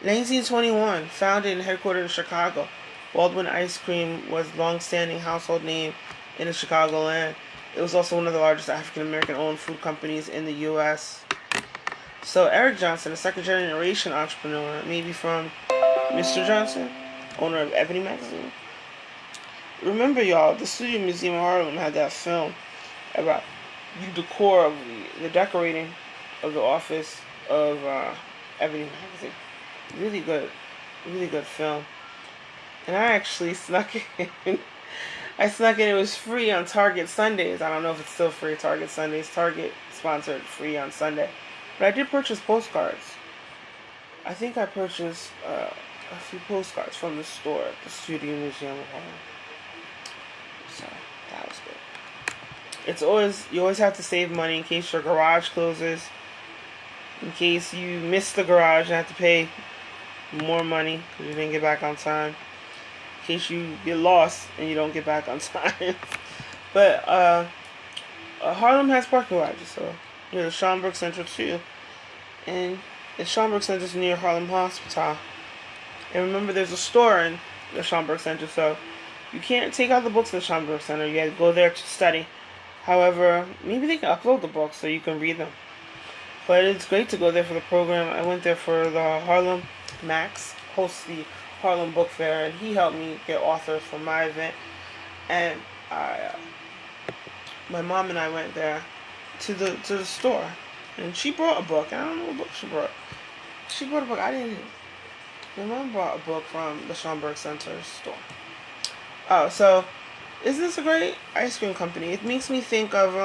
1921, founded and headquartered in Chicago, Baldwin Ice Cream was long-standing household name in the Chicagoland. It was also one of the largest African-American owned food companies in the U.S. So Eric Johnson, a second-generation entrepreneur, maybe from Mr. Johnson, owner of Ebony Magazine. Remember, y'all, the Studio Museum of Harlem had that film about the decor of the decorating of the office of Ebony Magazine. Really good film. And I actually snuck in. I snuck in. It was free on Target Sundays. I don't know if it's still free. Target Sundays. Target sponsored free on Sunday. But I did purchase postcards. I think I purchased a few postcards from the store at the Studio Museum of Harlem. So that was good. You always have to save money in case your garage closes. In case you miss the garage and have to pay more money because you didn't get back on time. In case you get lost and you don't get back on time. But Harlem has parking garages, so near the Schomburg Center too. And the Schomburg Center is near Harlem Hospital. And remember, there's a store in the Schomburg Center, so you can't take out the books in the Schomburg Center. You have to go there to study. However, maybe they can upload the books so you can read them. But it's great to go there for the program. I went there for the Harlem. Max hosts the Harlem Book Fair, and he helped me get authors for my event. And my mom and I went there to the store, and she brought a book. I don't know what book she brought. She brought a book. I didn't. My mom brought a book from the Schomburg Center store. Oh, so isn't this a great ice cream company? It makes me think of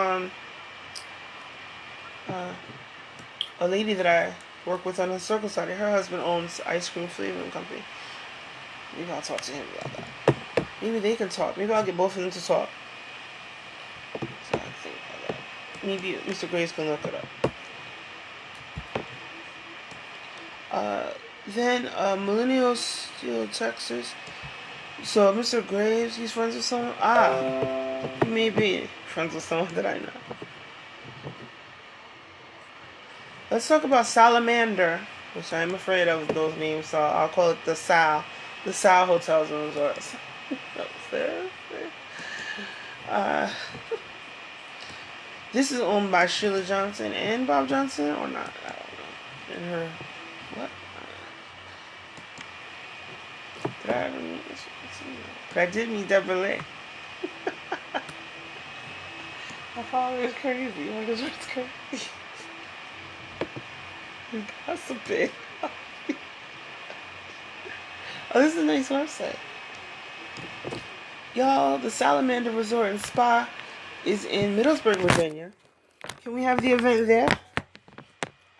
a lady that I work with on the Circle Society. Her husband owns ice cream flavoring company. Maybe I'll talk to him about that. Maybe they can talk. Maybe I'll get both of them to talk. So I think about that. Maybe Mr. Graves can look it up. Then Millennial Steel, Texas. So Mr. Graves, he's friends with someone. He may be friends with someone that I know. Let's talk about Salamander, which I'm afraid of those names, so I'll call it the Sal Hotels and Resorts. That was there. This is owned by Sheila Johnson and Bob Johnson, or not? I don't know. And her, what? Did I ever meet this? I did meet Deborah Lay. My father is crazy. My daughter's crazy. That's a big. Oh, this is a nice website. Y'all, the Salamander Resort and Spa is in Middlesburg, Virginia. Can we have the event there?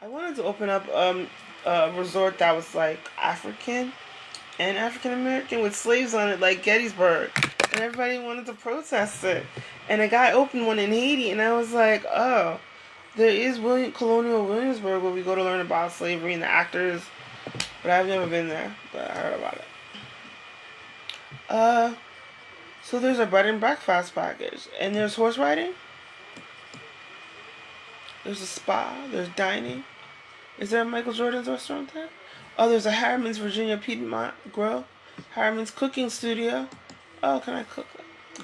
I wanted to open up a resort that was like African and African American with slaves on it, like Gettysburg. And everybody wanted to protest it. And a guy opened one in Haiti, and I was like, oh, there is Colonial Williamsburg where we go to learn about slavery and the actors. But I've never been there, but I heard about it. So there's a bed and breakfast package. And there's horse riding. There's a spa. There's dining. Is there a Michael Jordan's restaurant there? Oh, there's a Harriman's Virginia Piedmont Grill. Harriman's Cooking Studio. Oh, can I cook?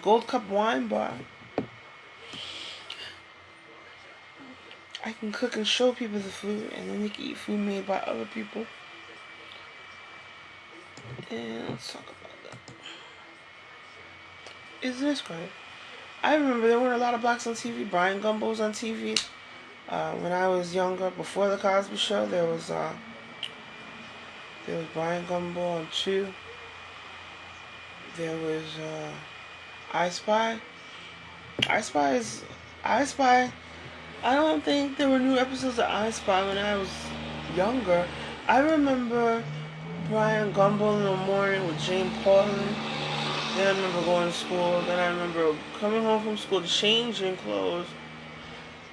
Gold Cup wine bar. I can cook and show people the food, and then they can eat food made by other people. And let's talk about that. Isn't this great? I remember there weren't a lot of blacks on TV. Brian Gumbo was on TV. When I was younger, before the Cosby Show, there was Brian Gumbo on 2. There was I Spy. I Spy is I Spy. I don't think there were new episodes of I Spy when I was younger. I remember Brian Gumbo in the morning with Jane Portland. Then I remember going to school. Then I remember coming home from school, changing clothes,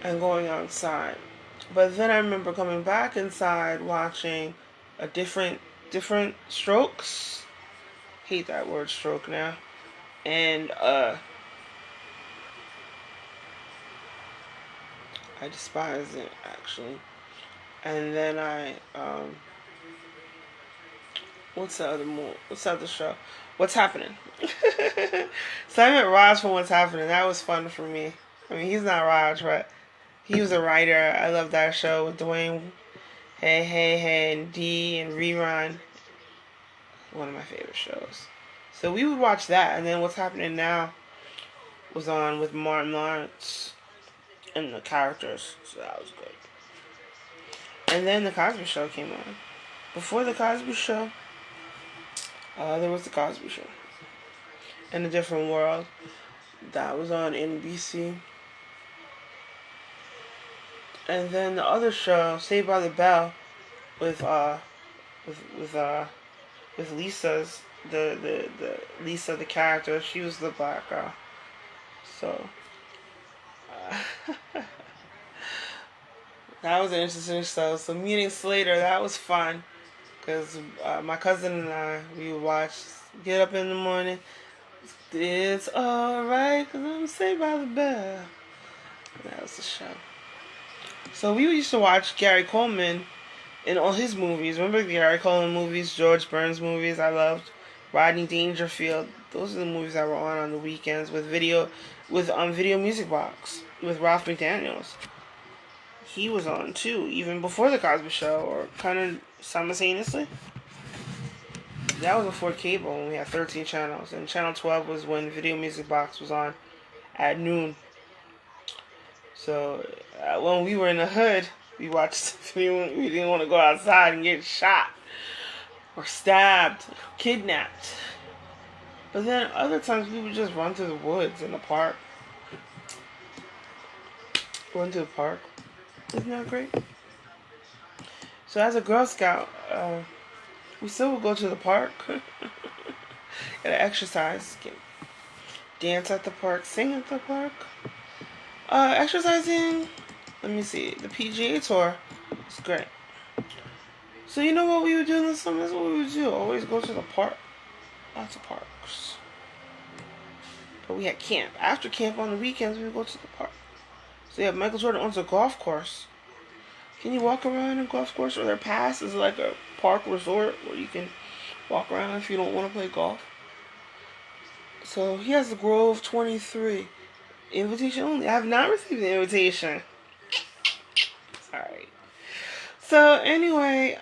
and going outside. But then I remember coming back inside watching a different strokes. Hate that word stroke now. And I despise it actually. And then what's the other show? What's Happening? So I met Raj from What's Happening. That was fun for me. I mean, he's not Raj, but he was a writer. I love that show with Dwayne, Hey, and Dee and Rerun. One of my favorite shows. So we would watch that, and then What's Happening Now was on with Martin Lawrence and the characters. So that was good. And then the Cosby Show came on. Before the Cosby Show, there was the Cosby Show. In a Different World. That was on NBC. And then the other show, Saved by the Bell, with Lisa's the Lisa, the character. She was the black girl. So that was an interesting show. So meeting Slater, that was fun. Because my cousin and I, we would watch Get Up in the Morning. It's alright, because I'm Saved by the Bell. That was the show. So we used to watch Gary Coleman in all his movies. Remember the Gary Coleman movies, George Burns movies I loved? Rodney Dangerfield. Those are the movies that were on the weekends with Video Music Box with Ralph McDaniels. He was on too, even before the Cosby Show, or kind of simultaneously. That was before cable when we had 13 channels, and channel 12 was when Video Music Box was on at noon. So when we were in the hood, we watched. We didn't want to go outside and get shot or stabbed, kidnapped. But then other times we would just run through the woods in the park. Run through the park. Isn't that great? So as a Girl Scout, we still would go to the park and exercise, dance at the park, sing at the park. Exercising, let me see, the PGA Tour is great. So you know what we would do in the summer? That's what we would do. Always go to the park. Lots of parks. But we had camp. After camp on the weekends, we would go to the park. So yeah, Michael Jordan owns a golf course. Can you walk around a golf course? Or their pass is like a park resort where you can walk around if you don't want to play golf. So he has the Grove 23. Invitation only. I have not received the invitation. Sorry. So anyway,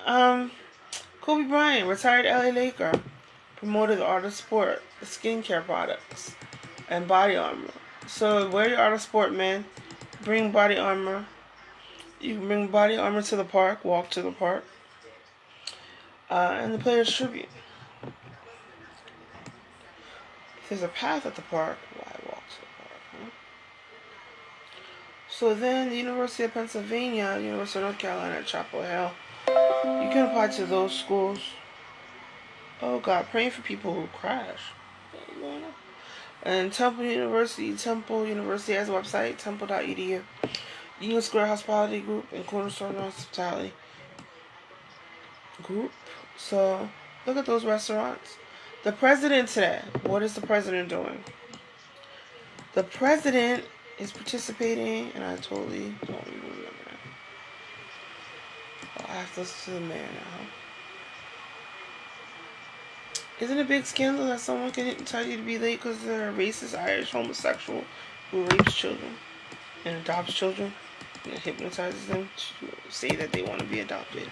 Kobe Bryant, retired LA Laker, promoted the art of sport, skincare products, and body armor. So wear your art of sport, man. Bring body armor. You can bring body armor to the park, walk to the park, and the players tribute. If there's a path at the park, why walk to the park? Huh? So then, the University of Pennsylvania, University of North Carolina at Chapel Hill, you can apply to those schools. Oh God, praying for people who crash. And Temple University has a website, temple.edu. Union Square Hospitality Group and Cornerstone Hospitality Group. So, look at those restaurants. The president today, what is the president doing? The president is participating, and I totally don't even remember that. I have to listen to the man now. Isn't it a big scandal that someone can tell you to be late because they're a racist Irish homosexual who rapes children and adopts children and hypnotizes them to say that they want to be adopted?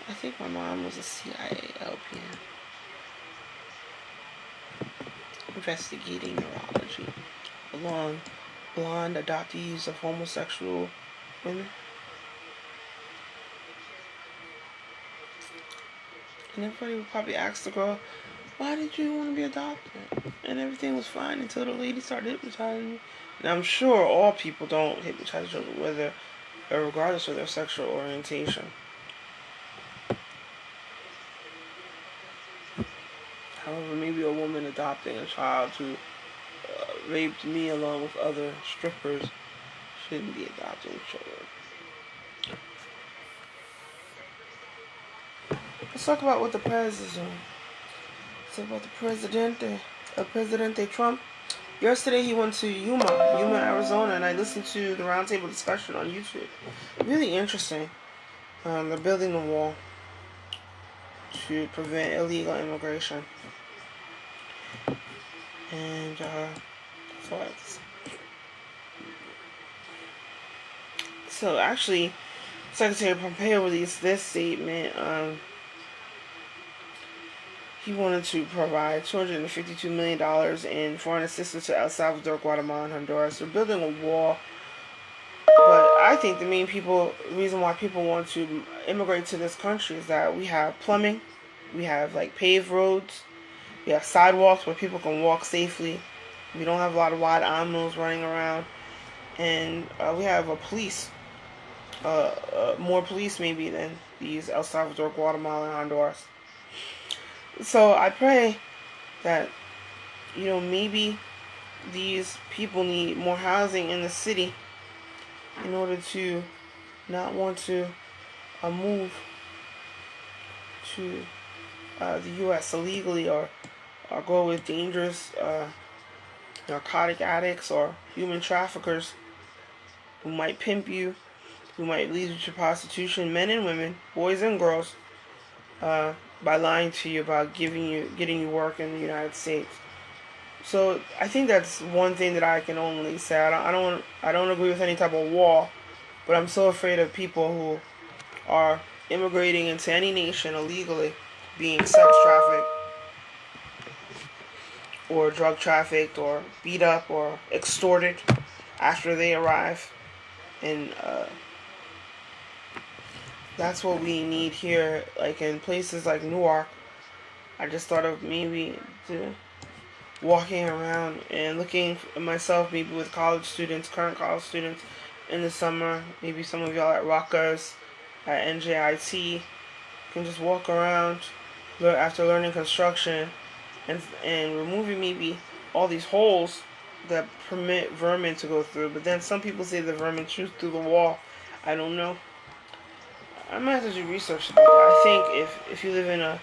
I think my mom was a CIA LPN investigating neurology along blonde adoptees of homosexual women. And everybody would probably ask the girl, why did you want to be adopted? And everything was fine until the lady started hypnotizing me. And I'm sure all people don't hypnotize children, whether or regardless of their sexual orientation. However, maybe a woman adopting a child who raped me along with other strippers shouldn't be adopting children. Let's talk about what the president is doing. Let's talk about the Presidente Trump. Yesterday he went to Yuma, Arizona, and I listened to the roundtable discussion on YouTube. Really interesting. They're building a wall to prevent illegal immigration. And so actually, Secretary Pompeo released this statement. He wanted to provide $252 million in foreign assistance to El Salvador, Guatemala, and Honduras. They're building a wall. But I think the main reason why people want to immigrate to this country is that we have plumbing, we have like paved roads, we have sidewalks where people can walk safely. We don't have a lot of wild animals running around, and we have a police, more police maybe than these El Salvador, Guatemala, and Honduras. So I pray that, maybe these people need more housing in the city in order to not want to move to the U.S. illegally or go with dangerous narcotic addicts or human traffickers who might pimp you, who might lead you to prostitution, men and women, boys and girls, by lying to you about getting you work in the United States. So I think that's one thing that I can only say. I don't agree with any type of wall, but I'm so afraid of people who are immigrating into any nation illegally, being sex trafficked or drug trafficked or beat up or extorted after they arrive. And that's what we need here, like in places like Newark. I just thought of maybe walking around and looking at myself, maybe with current college students in the summer. Maybe some of y'all at Rutgers, at NJIT, can just walk around after learning construction and removing maybe all these holes that permit vermin to go through. But then some people say the vermin shoot through the wall. I don't know. I might have to do research about that. I think if you live in an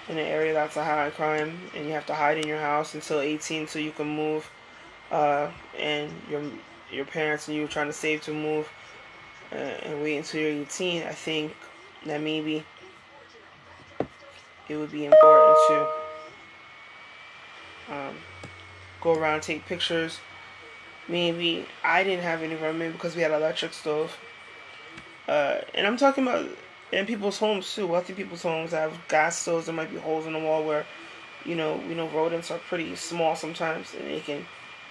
area that's a high crime and you have to hide in your house until 18 so you can move, and your parents and you are trying to save to move, and wait until you're 18, I think that maybe it would be important to go around and take pictures. Maybe I didn't have any vermin because we had an electric stove. And I'm talking about in people's homes too. Wealthy people's homes have gas stoves. There might be holes in the wall where, we know rodents are pretty small sometimes, and they can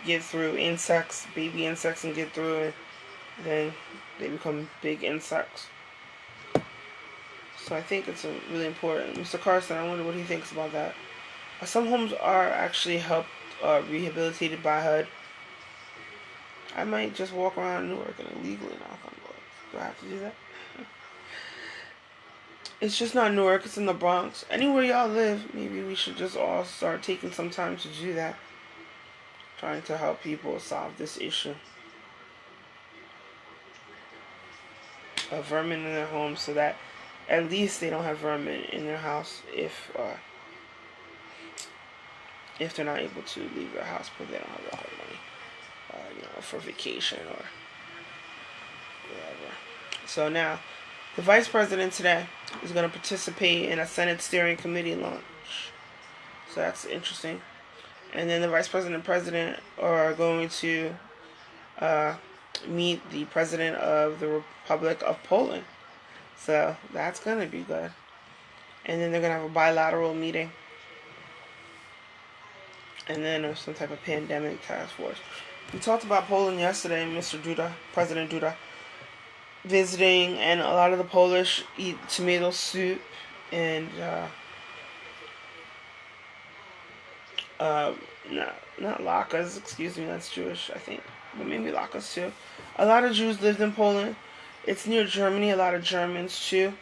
get through insects, baby insects, and get through, and then they become big insects. So I think it's really important. Mr. Carson, I wonder what he thinks about that. Some homes are actually helped rehabilitated by HUD. I might just walk around Newark and illegally knock on doors. Do I have to do that? It's just not Newark, it's in the Bronx. Anywhere y'all live, maybe we should just all start taking some time to do that. Trying to help people solve this issue of vermin in their homes so that at least they don't have vermin in their house if they're not able to leave their house because they don't have a lot of money, for vacation or whatever. So now, The vice president today is going to participate in a Senate steering committee launch. So that's interesting. And then the vice president and president are going to uh, meet the president of the Republic of Poland. So that's going to be good. And then they're going to have a bilateral meeting. And then there's some type of pandemic task force. We talked about Poland yesterday, Mr. Duda, President Duda, visiting, and a lot of the Polish eat tomato soup and not latkes, excuse me, that's Jewish, I think, but maybe latkes too. A lot of Jews lived in Poland. It's near Germany, a lot of Germans too,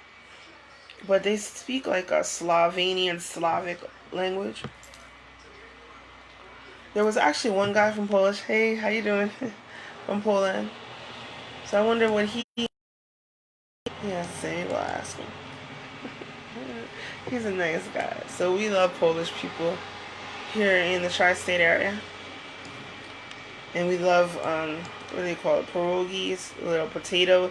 but they speak like a Slovenian Slavic language. There was actually one guy from Polish. Hey, how you doing? From Poland. So I wonder what he has to say. We'll ask him. He's a nice guy. So we love Polish people here in the tri-state area. And we love, what do they call it? Pierogies, a little potato.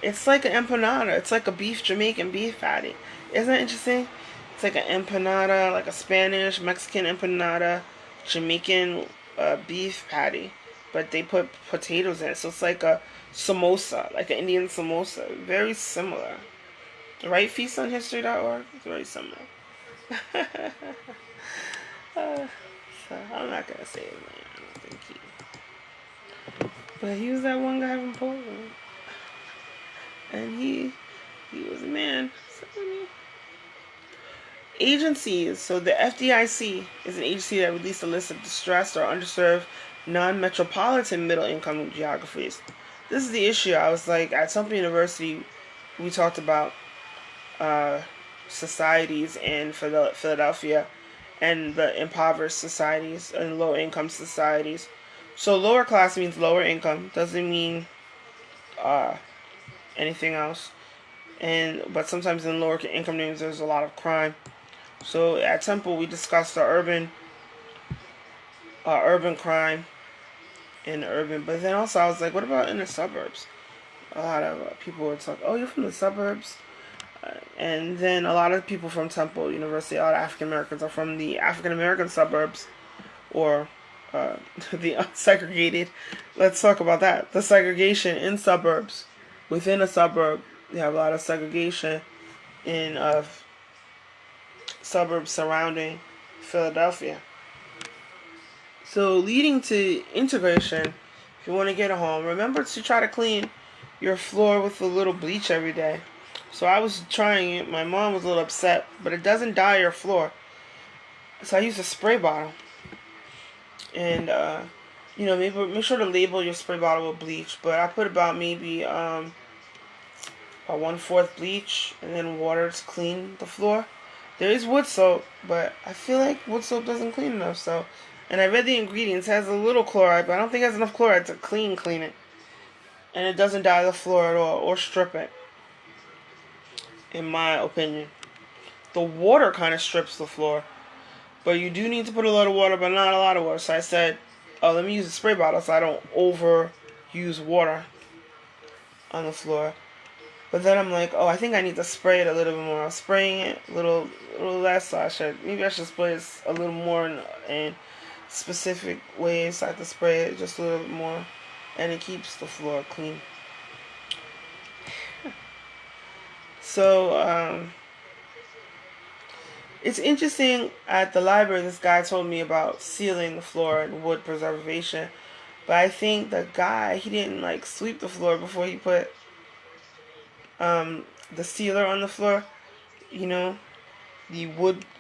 It's like an empanada. It's like a Jamaican beef patty. Isn't that interesting? It's like an empanada, like a Spanish, Mexican empanada, Jamaican beef patty. But they put potatoes in it. So it's like a samosa, like an Indian samosa. Very similar. Right? Feastonhistory.org? It's very similar. So I'm not going to say it, man. I don't think he... But he was that one guy from Poland. And he was a man. So, agencies. So the FDIC is an agency that released a list of distressed or underserved non-metropolitan middle-income geographies. This is the issue. I was like, at Temple University, we talked about societies in Philadelphia and the impoverished societies and low-income societies. So lower class means lower income. Doesn't mean anything else. But sometimes in lower income names, there's a lot of crime. So at Temple, we discussed the urban crime in urban. But then also, I was like, what about in the suburbs? A lot of people would talk, oh, you're from the suburbs? And then a lot of people from Temple University, a lot of African Americans are from the African American suburbs, or the unsegregated. Let's talk about that. The segregation in suburbs. Within a suburb, you have a lot of segregation in suburbs surrounding Philadelphia. So leading to integration, if you want to get a home, remember to try to clean your floor with a little bleach every day. So I was trying it. My mom was a little upset, but it doesn't dye your floor. So I used a spray bottle. And, maybe make sure to label your spray bottle with bleach. But I put about maybe about 1/4 bleach and then water to clean the floor. There is wood soap, but I feel like wood soap doesn't clean enough. So, and I read the ingredients. It has a little chloride, but I don't think it has enough chloride to clean it. And it doesn't dye the floor at all or strip it, in my opinion. The water kind of strips the floor, but you do need to put a lot of water, but not a lot of water. So I said, oh, let me use a spray bottle so I don't overuse water on the floor. But then I'm like, oh, I think I need to spray it a little bit more. I was spraying it a little less, so I should spray it a little more in specific ways. So I have to spray it just a little bit more, and it keeps the floor clean. So, it's interesting, at the library, this guy told me about sealing the floor and wood preservation. But I think the guy, he didn't sweep the floor before he put the sealer on the floor. The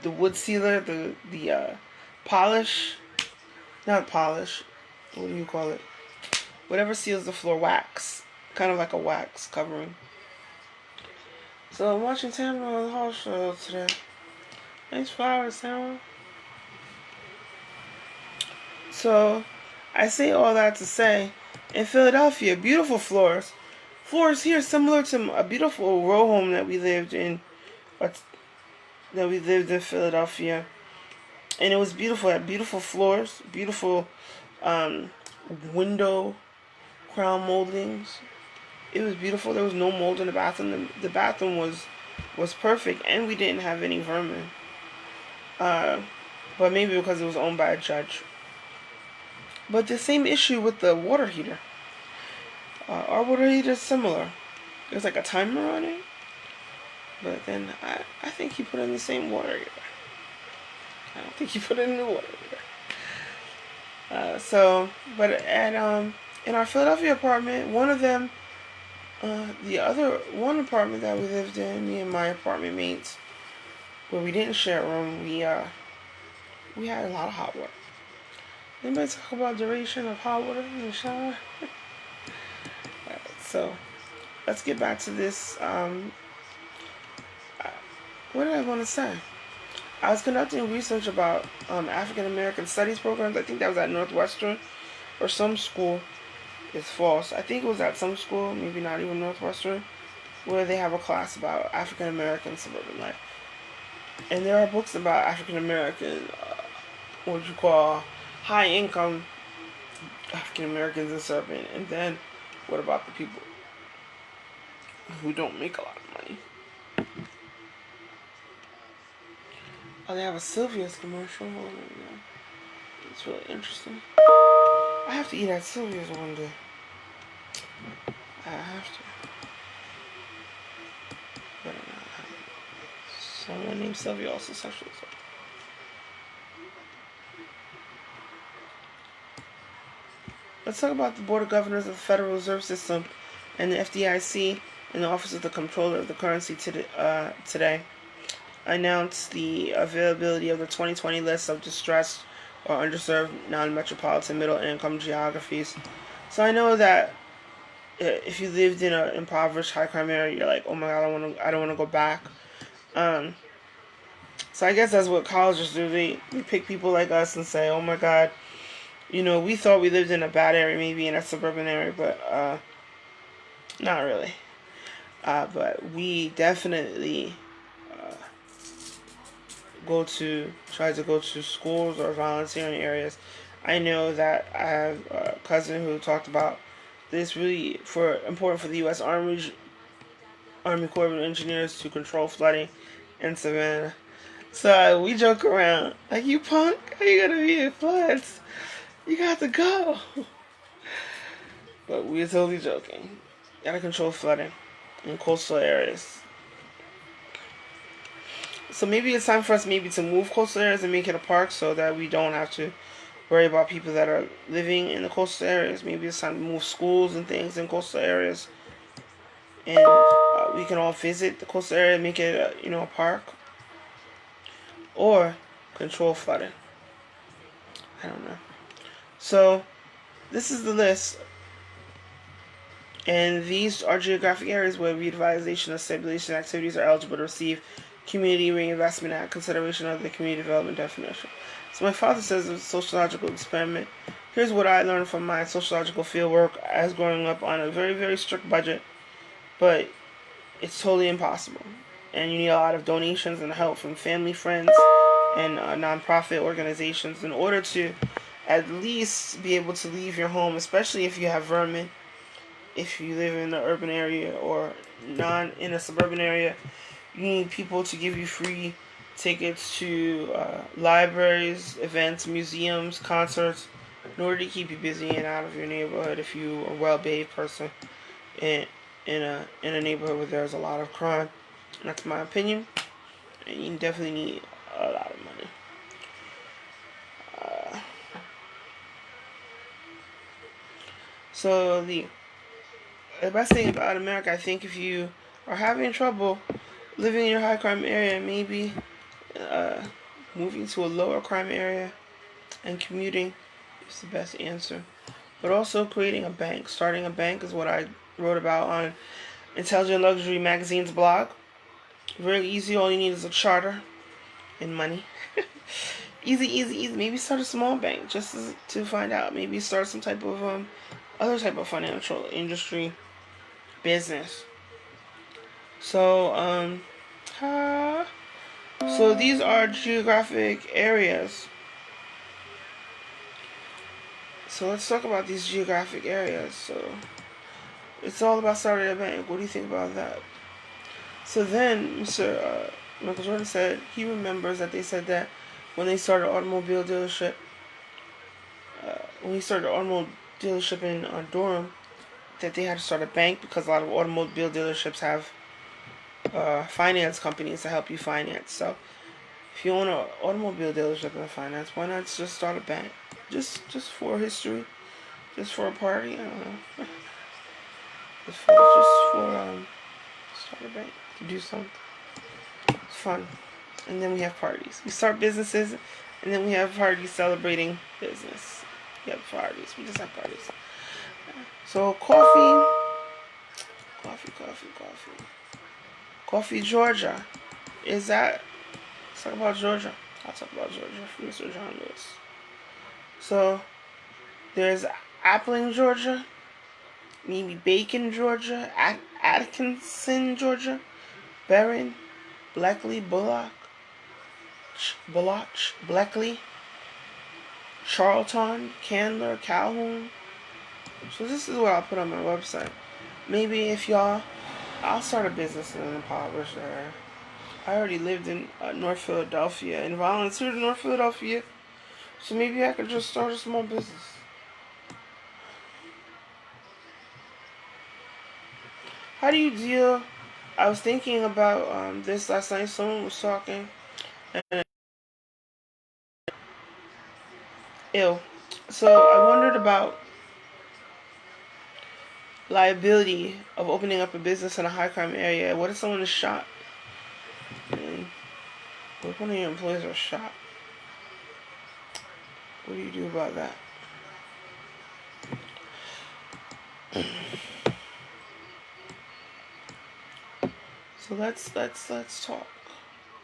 wood sealer, the polish, not polish, what do you call it? Whatever seals the floor, wax, kind of like a wax covering. So I'm watching Tamara on the Hall Show today. Nice flowers, Tamara. So I say all that to say, in Philadelphia, beautiful floors. Floors here similar to a beautiful row home that we lived in Philadelphia. And it was beautiful. It had beautiful floors, beautiful window crown moldings. It was beautiful. There was no mold in the bathroom. The bathroom was perfect, and we didn't have any vermin. Uh, but maybe because it was owned by a judge. But the same issue with the water heater. Our water heater is similar. There's like a timer on it, but then I think he put in the same water heater. I don't think he put in the water heater. But at in our Philadelphia apartment, one of them, the other one apartment that we lived in, me and my apartment mates, where we didn't share a room, we had a lot of hot water. Anybody talk about duration of hot water in the shower? So let's get back to this. What did I want to say? I was conducting research about African American Studies programs. I think that was at Northwestern or some school. It's false. I think it was at some school, maybe not even Northwestern, where they have a class about African American suburban life. And there are books about African American, what you call high income African Americans in suburban. And then what about the people who don't make a lot of money? Oh, they have a Sylvia's commercial. It's really interesting. I have to eat at Sylvia's one day. I have to. But someone named Sylvia also sexually assaulted. Let's talk about the Board of Governors of the Federal Reserve System and the FDIC and the Office of the Comptroller of the Currency today announced the availability of the 2020 list of distressed or underserved non-metropolitan middle-income geographies. So I know that if you lived in an impoverished high-crime area, you're like, oh my god, I don't want to go back. So I guess that's what colleges do. They pick people like us and say, oh my god, we thought we lived in a bad area, maybe in a suburban area, but not really. But we definitely try to go to schools or volunteering areas. I know that I have a cousin who talked about this really important for the U.S. Army Corps of Engineers to control flooding in Savannah. So we joke around like, you punk, how you gonna be in floods? You got to go. But we're totally joking. Gotta control flooding in coastal areas. So maybe it's time for us to move coastal areas and make it a park so that we don't have to worry about people that are living in the coastal areas. Maybe it's time to move schools and things in coastal areas. And we can all visit the coastal area and make it a park. Or control flooding. I don't know. So this is the list. And these are geographic areas where revitalization and stabilization activities are eligible to receive Community Reinvestment Act consideration of the community development definition. So my father says it's a sociological experiment. Here's what I learned from my sociological fieldwork as growing up on a very, very strict budget. But it's totally impossible. And you need a lot of donations and help from family, friends, and nonprofit organizations in order to at least be able to leave your home, especially if you have vermin. If you live in an urban area or in a suburban area, you need people to give you free tickets to libraries, events, museums, concerts, in order to keep you busy and out of your neighborhood if you are a well-behaved person in a neighborhood where there's a lot of crime. And that's my opinion. And you definitely need a lot of money. So the best thing about America, I think, if you are having trouble living in your high crime area, maybe moving to a lower crime area and commuting is the best answer. But also creating a bank. Starting a bank is what I wrote about on Intelligent Luxury Magazine's blog. Very easy. All you need is a charter and money. Easy. Maybe start a small bank just to find out. Maybe start some type of other type of financial industry business. So these are geographic areas. So let's talk about these geographic areas. So It's all about starting a bank. What do you think about that? So then, Mr. Michael Jordan said he remembers that they said that when they started an automobile dealership, when he started an automobile dealership in Durham, that they had to start a bank because a lot of automobile dealerships have finance companies to help you finance. So if you own an automobile dealership and finance, why not just start a bank? Just for history, just for a party. I don't know. Just for start a bank to do something. It's fun. And then we have parties. We start businesses, and then we have parties celebrating business. We have parties. We just have parties. So coffee, Georgia. Is that? Let's talk about Georgia. I'll talk about Georgia for Mr. John Lewis. So there's Appling, Georgia. Maybe Bacon, Georgia. Atkinson, Georgia. Barron, Bleckley, Bleckley, Charlton, Candler, Calhoun. So this is what I'll put on my website. Maybe if I'll start a business in an impoverished area. I already lived in North Philadelphia and volunteered in North Philadelphia. So maybe I could just start a small business. How do you deal? I was thinking about this last night. Someone was talking. And ill. So I wondered about liability of opening up a business in a high crime area. What if someone is shot? And what if one of your employees are shot? What do you do about that? So let's talk.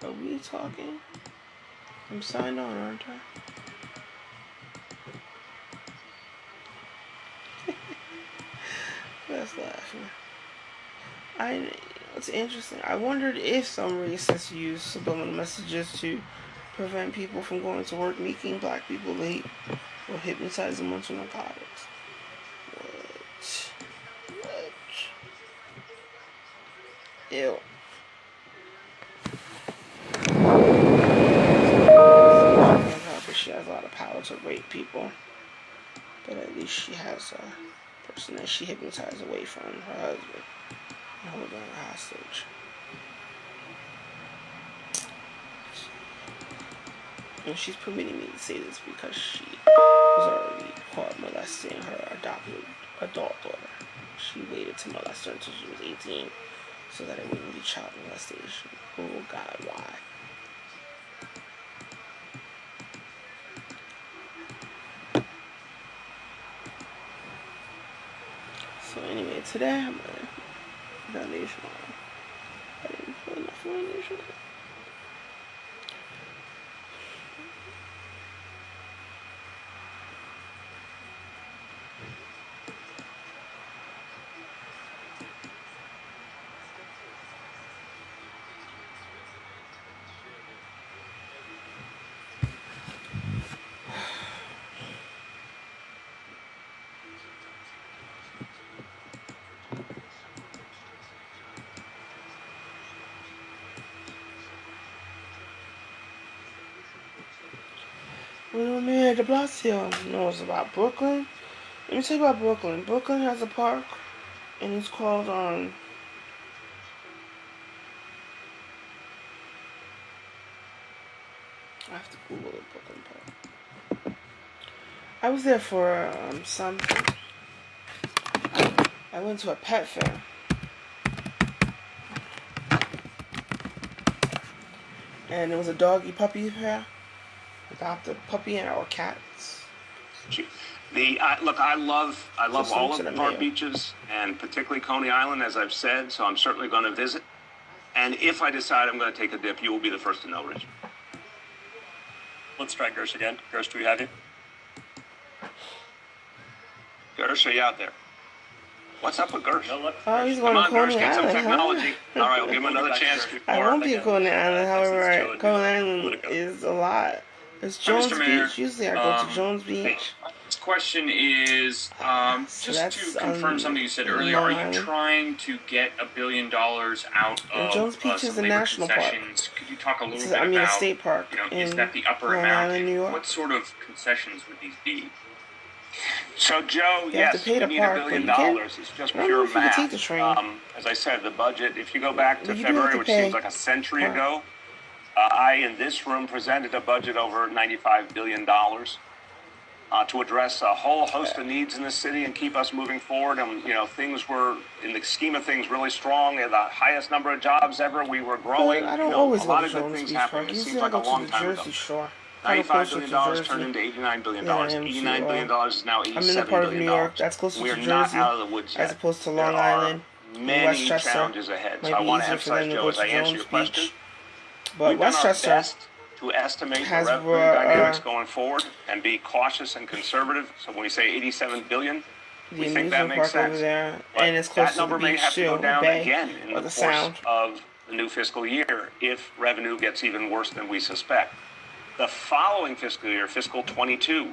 Are we talking? I'm signed on, aren't I? That's laughing. It's interesting. I wondered if some racists use subliminal messages to prevent people from going to work, making black people late, or hypnotize them onto narcotics. What? Ew. She has a lot of power to rape people, but at least she has a person that she hypnotized away from her husband and holding her hostage. And she's permitting me to say this because she was already caught molesting her adopted adult daughter. She waited to molest her until she was 18 so that it wouldn't be child molestation. Oh God, why? So anyway, today I'm a foundation on. I didn't put enough foundation on. Little man de Blasio knows about Brooklyn. Let me tell you about Brooklyn. Brooklyn has a park, and it's called I have to Google it. Brooklyn Park. I was there for something. I went to a pet fair. And it was a doggy puppy fair. Adopt a puppy and our cats. Look, I love all of the park beaches, and particularly Coney Island, as I've said. So I'm certainly going to visit. And if I decide I'm going to take a dip, you will be the first to know, Rich. Let's try Gersh again. Gersh, do we have you? Gersh, are you out there? What's up with Gersh? Oh, he's going to Coney Island. Get some technology. All right, we'll give him another chance. I won't be Coney Island. However, Coney Island is a lot. It's Jones Beach. Usually I go to Jones Beach. question is So just to confirm something you said earlier. Are you trying to get $1 billion out of Jones Beach is a labor national park. concessions? Could you talk a little bit I mean, about? a state park. Is that the upper Long amount? Island, New York. What sort of concessions would these be? So, Joe, yes, we need $1 billion. It's just pure math. Take the train. As I said, the budget, if you go back to You do February, have to which pay. seems like a century ago, I, in this room, presented a budget over $95 billion to address a whole host of needs in the city and keep us moving forward. And, you know, things were, in the scheme of things, really strong. We had the highest number of jobs ever. We were growing. I don't you know, always a go lot to of good Jones things Beach happening. Park. It seems Usually like I a go long to the time ago. Jersey Shore. $95 billion turned into $89 billion. $89 billion is now $87 billion. I'm in the part of New York that's closer We're to Jersey, not out of the woods yet. as opposed to Long There Island, are many Westchester. challenges ahead. So Might I be want to easier for them emphasize, to Joe, go as I to answer Jones your question, Beach. But we've done our Westchester best to estimate the has revenue dynamics going forward and be cautious and conservative. So when we say $87 billion, we think that amusement makes park over sense. there, But and it's close that to the number may beach have to go too, down Bay, again in or the the course Sound. of the new fiscal year if revenue gets even worse than we suspect. The following fiscal year, fiscal 22,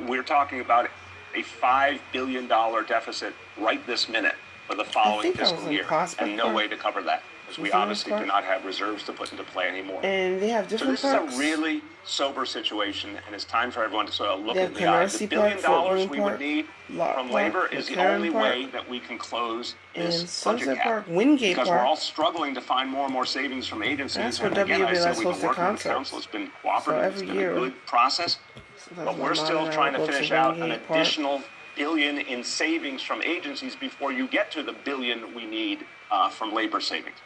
we're talking about a $5 billion deficit right this minute for the following fiscal year, and no way to cover that, because we obviously do not have reserves to put into play anymore. And they have So different this is parks. a really sober situation, and it's time for everyone to sort of look They in have the eye. The Canarsie $1 billion Park, Fort we Greene would need Park, from Lock labor Park, is the McCarran only Park, way that we can close and this budget Sunset gap. Park, Wingate Because Park. we're all struggling to find more and more savings from agencies. That's where And again, I WB said lets we've been host their working with concerts. council. It's been cooperative. So every It's been year, a good process. sometimes But my we're mom still and I trying will to go finish out an Wingate Park. additional billion in savings from agencies before you get to the billion we need from labor savings.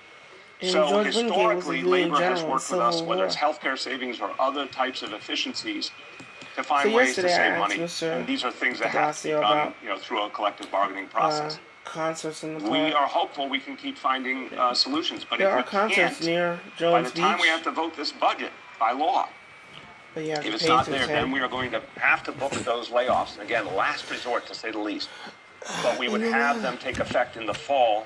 And So George Wingate was a historically, Union labor has General in worked with us, Civil whether it's War. healthcare savings or other types of efficiencies, to find So ways to yesterday I save asked money. Mr. And these are things that have to be Palacio done, about, you know, through a collective bargaining process. Concerts in the We park. are hopeful we can keep finding solutions, but There if are we concerts can't, near by Jones the time Beach, we have to vote this budget by law, but you have if to it's pay not to there, then attend. we are going to have to book those layoffs. Again, last resort to say the least. But we would have them take effect in the fall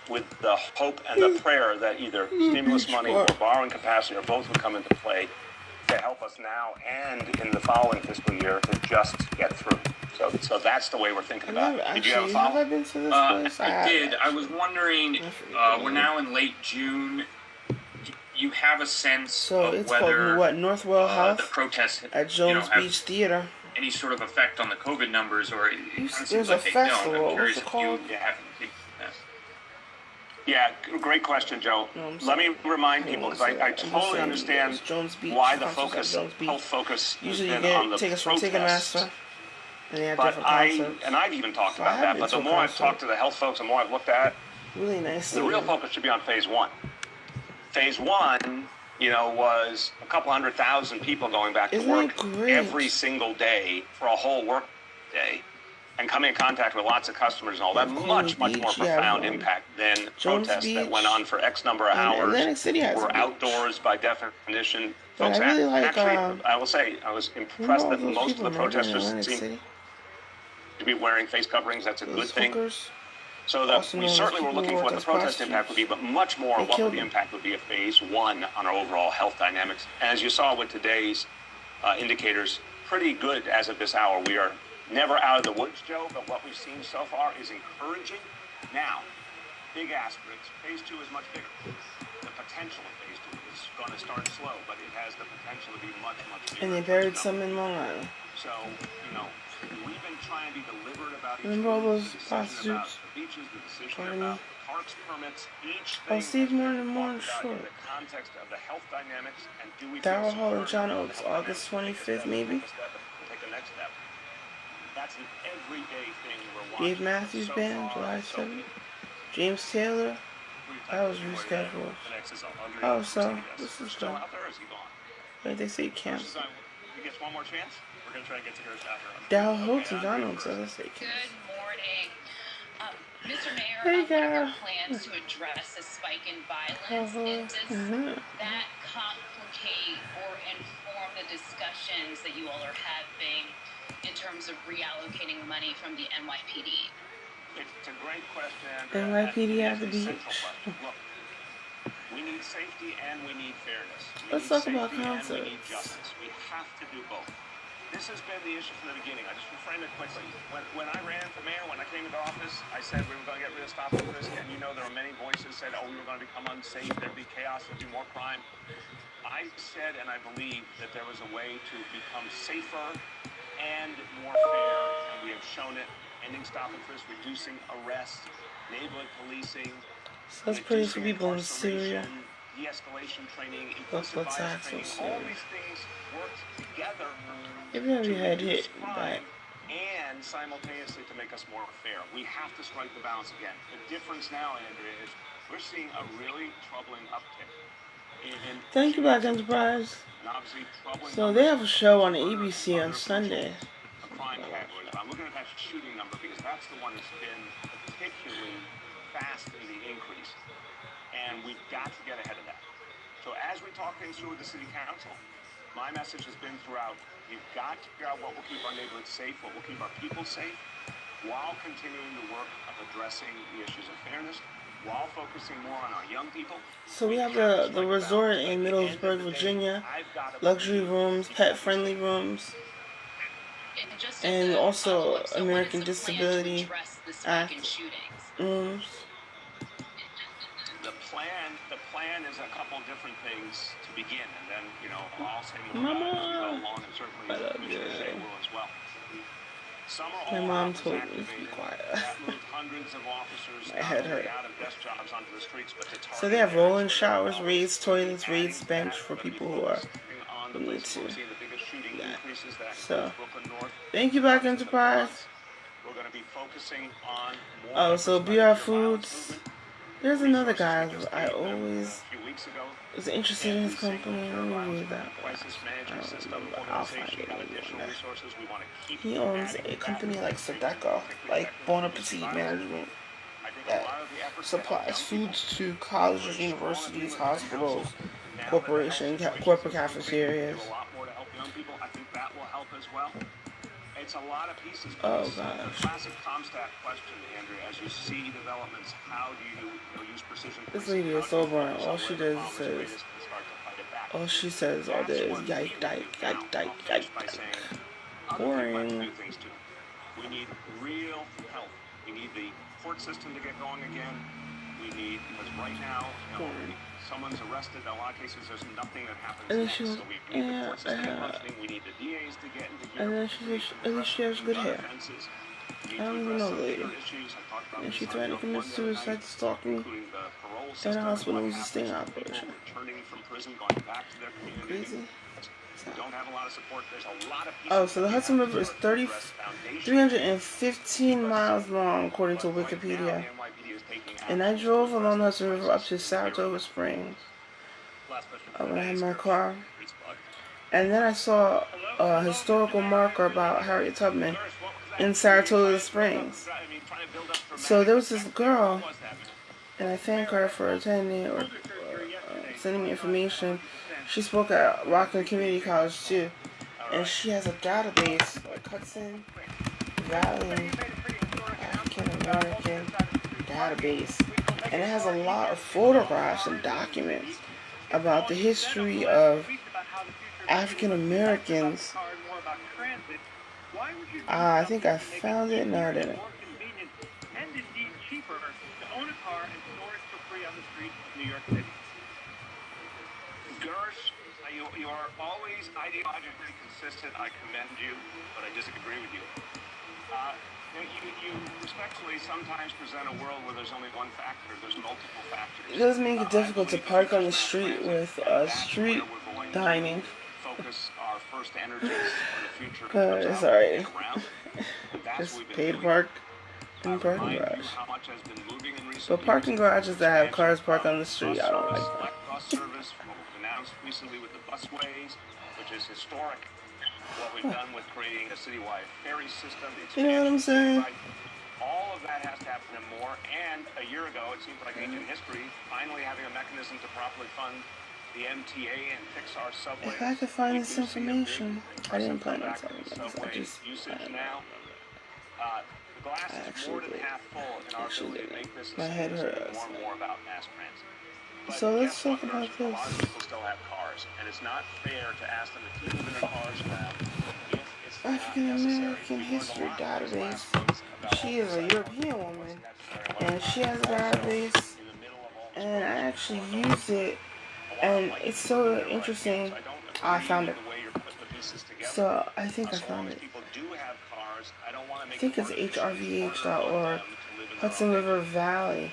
with the hope and the prayer that either stimulus money or borrowing capacity or both would come into play to help us now and in the following fiscal year to just get through. So that's the way we're thinking about it. Did you have a Have I follow-up? been to this place? I did. I was wondering, forget. we're now in late June. You have a sense So of it's whether called what? Northwell the House protests at Jones have Beach Theater. any sort of effect on the COVID numbers, or it kind of There's seems a like they don't. festival. I'm curious What's it if you called? have any that. Yeah, great question, Joe. No, I'm Let sorry. me remind I people, don't because I wanna say that. I'm just totally saying understand it's Jones Beach, why the concerts at focus, Jones Beach. whole focus has Usually you been on get the tickets from protests. Ticketmaster, and they have But different concerts. I've even talked So about I have that, been but to the a more I've concert. talked to the health folks, the more I've looked at it, Really nice. the real focus should be on phase one. Phase one, was a couple 100,000 people going back to Isn't work that great? every single day for a whole work day and coming in contact with lots of customers and all that. Palm Much more Beach, yeah, profound impact than Jones protests that Beach, went on for X number of and hours. Atlantic City has a were beach. outdoors by definition. But Folks, I really like, actually, I will say, I was impressed all that those most of people the murdered in protesters Atlantic seemed City? to be wearing face coverings. That's a good Those thing. hookers. So that also we known as certainly were people looking who for what work the as protest impact would be, but much more They what killed would the them. impact would be of phase one on our overall health dynamics. And as you saw with today's indicators, pretty good as of this hour. We are never out of the woods, Joe, but what we've seen so far is encouraging. Now, big asterisks, phase two is much bigger. The potential of phase two is going to start slow, but it has the potential to be much, much bigger. And they buried some in Long Island. So, we've been trying to be deliberate about each Remember all move, those the decision about prostitutes? the beaches, the decision Pardon about me? parks permits, each Oh, thing Steve has been Martin and Martin talked about in Short. the context of the health dynamics and do we Darryl feel Hall and supported John by the Oates, health August dynamics to take a 25th, step, maybe? take a step, and take the next step. That's an everyday thing we're watching. Dave Matthews So Band, far, July so 7th. good. James Taylor. We've That was typed rescheduled. the next is 100. Oh, so Yes. this is Still good. out there, or is he gone? Wait, they say This is, cancel. he gets one more chance? We're going to try and get to yours after. Darryl Holtz and John Oates, so they say cancel. Good morning. Mr. Mayor, Hey, what are girl. your plans to address the spike in violence? And does that complicate or inform the discussions that you all are having in terms of reallocating money from the NYPD? It's a great question, Andrea. NYPD at It's the a beach. central question. Look, we need safety and we need fairness. We Let's need talk about safety and we need concerts. justice. We have to do both. This has been the issue from the beginning. I just will frame it quickly. When I ran for mayor, when I came into office, I said we were going to get rid of stop and frisk, and you know there were many voices said, oh, we were going to become unsafe, there'd be chaos, there'd be more crime. I said and I believe that there was a way to become safer and more fair, and we have shown it. Ending stop and frisk, reducing arrests, neighborhood policing. So that's pretty for people in Syria. De-escalation training, What's implicit bias actual training. All Syria? these things work together Even if you to had reduce hit crime that. and simultaneously to make us more fair. We have to strike the balance again. The difference now, Andrea, is we're seeing a really troubling uptick. Thank you, Black Enterprise. So they have a show on the ABC on Sunday. Crime categories. I'm looking at that shooting number because that's the one that's been particularly fast in the increase. And we've got to get ahead of that. So as we talk things through with the city council, my message has been throughout, you've got to figure out what will keep our neighborhoods safe, what will keep our people safe, while continuing the work of addressing the issues of fairness, while focusing more on our young people. So we have the resort in Middlesbrough, Virginia, luxury rooms, pet-friendly rooms, and also American Disability Act rooms. The plan is a couple different things to begin, and then, you know, I'll say more about it as we go along, and certainly Commissioner Shea will as well. My mom told me to be quiet. My head hurt. So they have rolling showers, raised toilets, raised bench for people who need to. Yeah. So, thank you, Black Enterprise. Oh, so BR Foods. There's another guy I always was interested in his company. Let me read that. I'll find it. He owns a company like Sodexo, like Bon Appetit Management, that supplies foods to colleges, universities, hospitals, corporate cafeterias. It's a lot of pieces. Oh gosh. Classic Comstat question, Andrea. As you see developments, how do you use precision? This lady is so boring. All she does is all she says all day is yike, yike, yike, yike, yike, yike. Boring. We need real help. We need the court system to get going again. We need, because right now, you know, someone's arrested. In a lot of cases, there's nothing that happens. And then she was, so we need the court system functioning. We need the DAs to get into here. And then she said, at least she has good hair. I don't even know the lady. And she threatened to commit suicide, stalking, in a hospital. It was a sting operation. Crazy. Oh, so the Hudson River is 315 miles long, according to Wikipedia. And I drove along the Hudson River up to Saratoga Springs when I had my car. And then I saw a historical marker about Harriet Tubman in Saratoga Springs. So there was this girl, and I thank her for attending or sending me information. She spoke at Rockland Community College too, and she has a database, like Hudson Valley African American database, and it has a lot of photographs and documents about the history of African Americans. I think I found it. No, I didn't. You are always ideologically consistent. I commend you, but I disagree with you. You respectfully sometimes present a world where there's only one factor. There's multiple factors. It does make it difficult to park on the street with street dining. Focus our first energies for the future. It's alright. Just pay to park in the parking garage. But parking garages that have cars parked on the street, I don't like that. Bus service announced recently with the busways, which is historic. What we've done with creating a citywide ferry system. You know what I'm saying? All of that has to happen and more. And a year ago, it seems like ancient history, finally having a mechanism to properly fund the MTA and fix our subway. If I could find this information, I didn't plan on telling you guys. I just now. The glass is more than half full in our ability to make this my head hurts. more and more about mass transit. So let's talk about A lot of this. people still have cars, and it's not fair to ask them to keep moving their cars around if African American History database. She is a European woman, and she has a database, and I actually used it, and it's so interesting. I found it. So I think I found it. I think it's hrvh.org. Hudson River Valley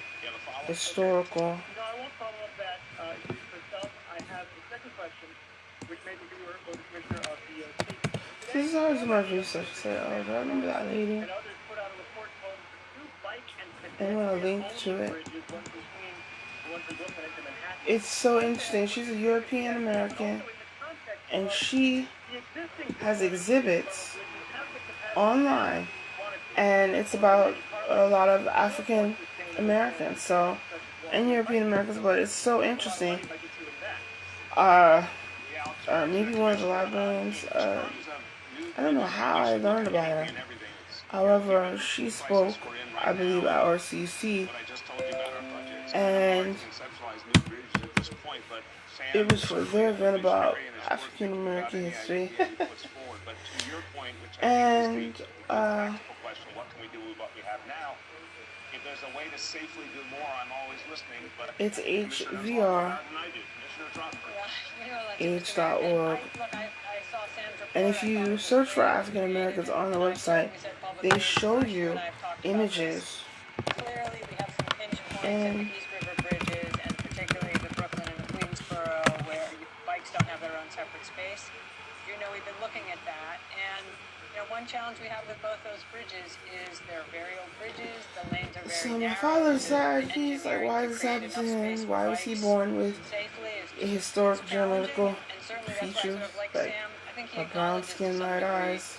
Historical. No, I won't follow up that yourself. I have the second question, which maybe you were the commissioner of DOT. This is always my research. Say, oh, do I remember that lady? And others put out a report called Two Bike and I'm gonna link to it. Bridges, one from Queens, one from Brooklyn into Manhattan. It's so interesting. She's a European American, and she has exhibits online, and it's about a lot of African Americans, so, and European Americans, but it's so interesting. Maybe one of the librarians, I don't know how I learned about her. However, she spoke, I believe, at RCC, and it was for their event about African American history. And it's HVR H.org. And if you search for African Americans on the website, they show you images. Clearly, we have some pinch points in And the East River bridges, and particularly the Brooklyn and the Queensboro, where bikes don't have their own separate space. You know, we've been looking at that, and you know, one challenge we have with both those bridges is they're very old bridges. The lanes are very so my narrow. father said, he's like, why does this happen to him? Why was he born with a historic geometrical features like a brown skin, light eyes,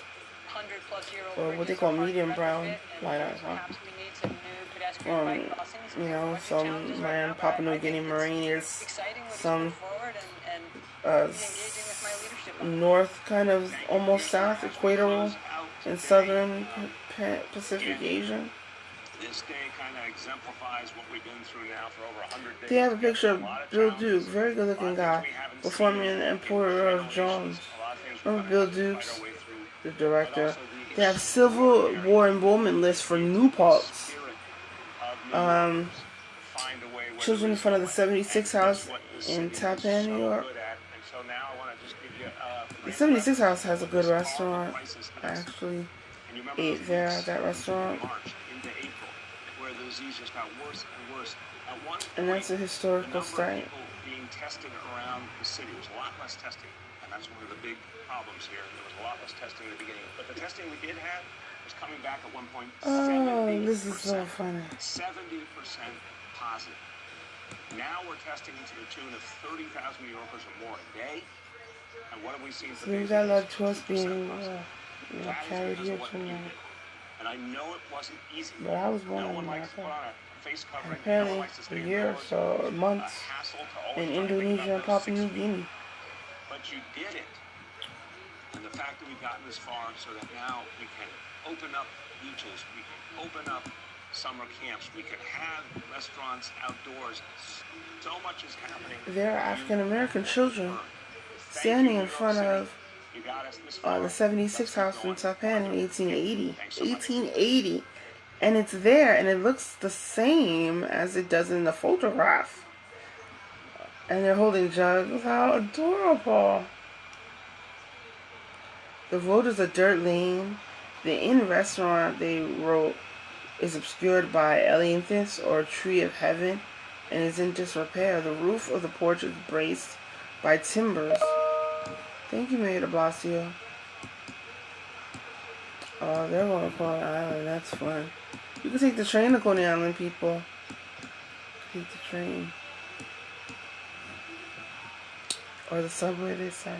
or what they call medium brown light eyes, huh? From, you know, some land, Papua New Guinea Mauritius, some north, kind of almost south, equatorial, and southern Pacific Asian. This day kind of exemplifies what we've been through now for over 100 days. They have a picture of Bill Duke, very good looking guy, performing in Emperor of Jones. Remember Bill Dukes, the director? They have Civil War enrollment list for new parks. Children in front of the 76 house in Tappan, New York. The 76 house has a good restaurant. I actually ate there at that restaurant. And that's a historical site. Being tested around the city. There was a lot less testing, and that's one of the big problems here. There was a lot less testing in the beginning, but the testing we did have was coming back at one point. Oh, this is so funny. 70% positive. Now we're testing to the tune of 30,000 New Yorkers or more a day. And what have we seen? So we've got a lot of tourists being carried here tonight. And I know it wasn't easy. But I was born in America. Apparently, a year or so, or months, in Indonesia and Papua New Guinea. But you did it. And the fact that we've gotten this far so that now we can open up beaches, we can open up summer camps, we can have restaurants outdoors. So much is happening. There are African American children standing in front of the 76 house in Tappan in 1880. 1880. And it's there, and it looks the same as it does in the photograph. And they're holding jugs. How adorable. The road is a dirt lane. The inn restaurant, they wrote, is obscured by Elianthus or Tree of Heaven and is in disrepair. The roof of the porch is braced by timbers. Thank you, Mayor de Blasio. Oh, they're going to Coney Island. That's fun. You can take the train to Coney Island, people. Take the train. Or the subway, they say.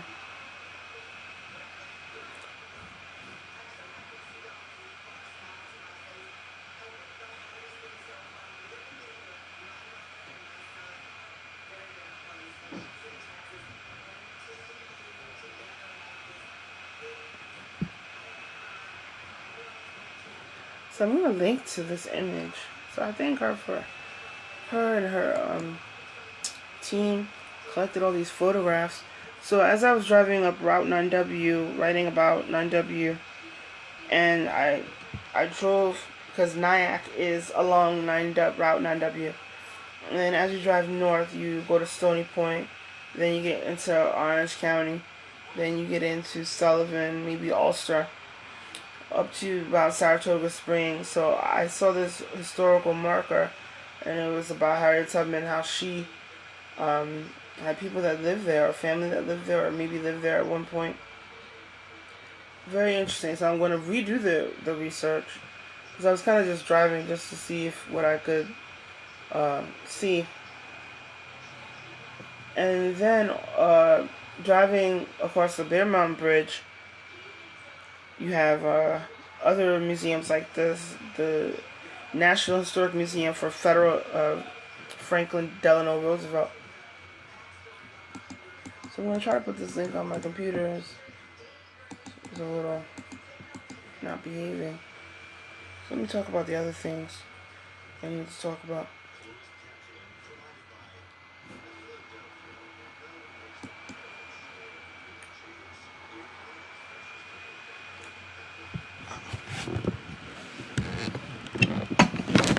So I'm going to link to this image. So I thank her for her and her team collected all these photographs So as I was driving up Route 9W, writing about 9W, and I drove because Nyack is along Route 9W. And then as you drive north, you go to Stony Point, then you get into Orange County, then you get into Sullivan, maybe Ulster, up to about Saratoga Springs. So I saw this historical marker, and it was about Harriet Tubman, how she had people that lived there, or family that lived there, or maybe lived there at one point. Very interesting. So I'm going to redo the research, because I was kind of just driving just to see if what I could see. And then driving across the Bear Mountain Bridge, you have other museums like the National Historic Museum for Franklin Delano Roosevelt. So I'm going to try to put this link on my computer. It's a little not behaving. So let me talk about the other things I need to talk about.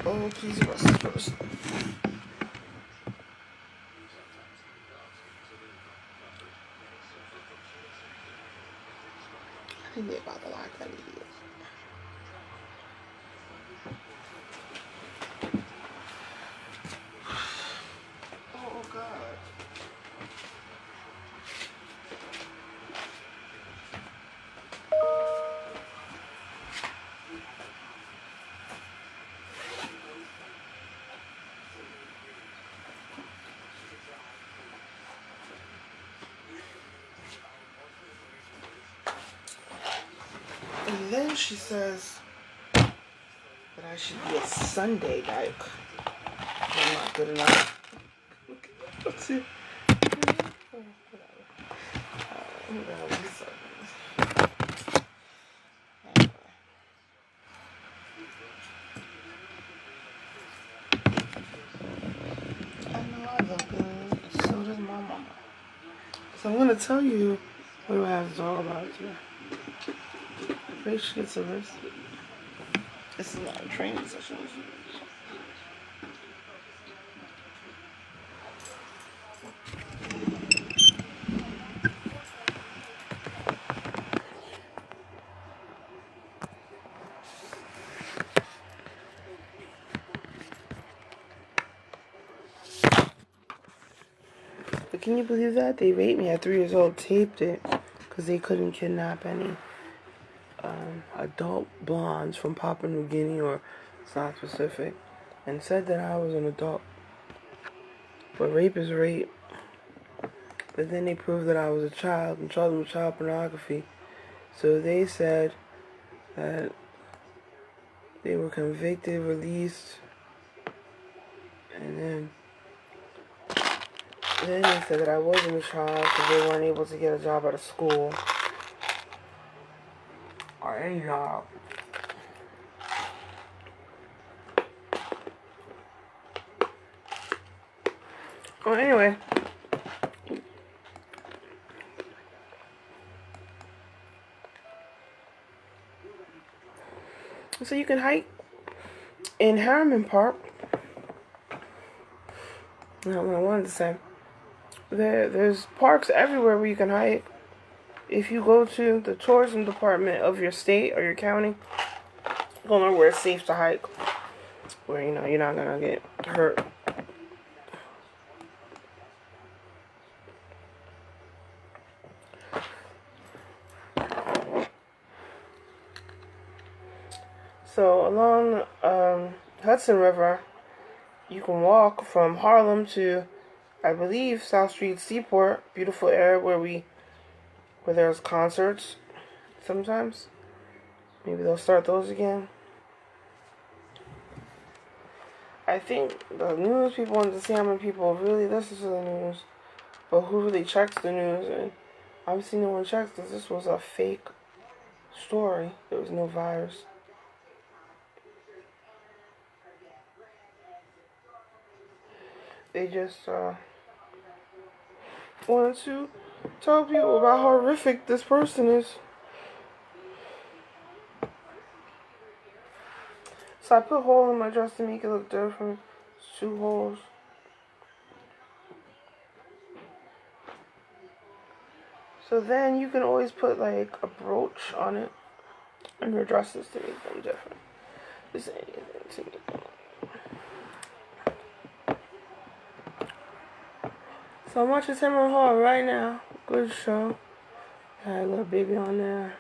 Oh, please rest first. I think they're about to like that idiot. Oh, God. And then she says that I should be a Sunday dyke. I'm not good enough. Let's see. Who the hell is this? I know I look good. So does my mama. So I'm gonna tell you what do I have to talk about today. Rach gets arrested. This is not a training session. But can you believe that? They raped me at 3 years old, taped it, because they couldn't kidnap any adult blondes from Papua New Guinea or South Pacific, and said that I was an adult. But rape is rape. But then they proved that I was a child and charged them with child pornography. So they said that they were convicted, released, and then they said that I wasn't a child because they weren't able to get a job at a school or any job. Well, anyway. So you can hike in Harriman Park. Not what I wanted to say. There's parks everywhere where you can hike. If you go to the tourism department of your state or your county, you'll know where it's safe to hike, where you're not gonna get hurt. So along Hudson River, you can walk from Harlem to, I believe, South Street Seaport. Beautiful area where there's concerts sometimes. Maybe they'll start those again. I think the news people want to see how many people really listen to the news, but who really checks the news. And obviously no one checks this. This was a fake story. There was no virus. They just wanted to tell people about how horrific this person is. So I put a hole in my dress to make it look different. It's 2 holes. So then you can always put like a brooch on it on your dresses to make them different. Just anything to make them. So I'm watching Tamron Hall right now. Good show. Got a little baby on there.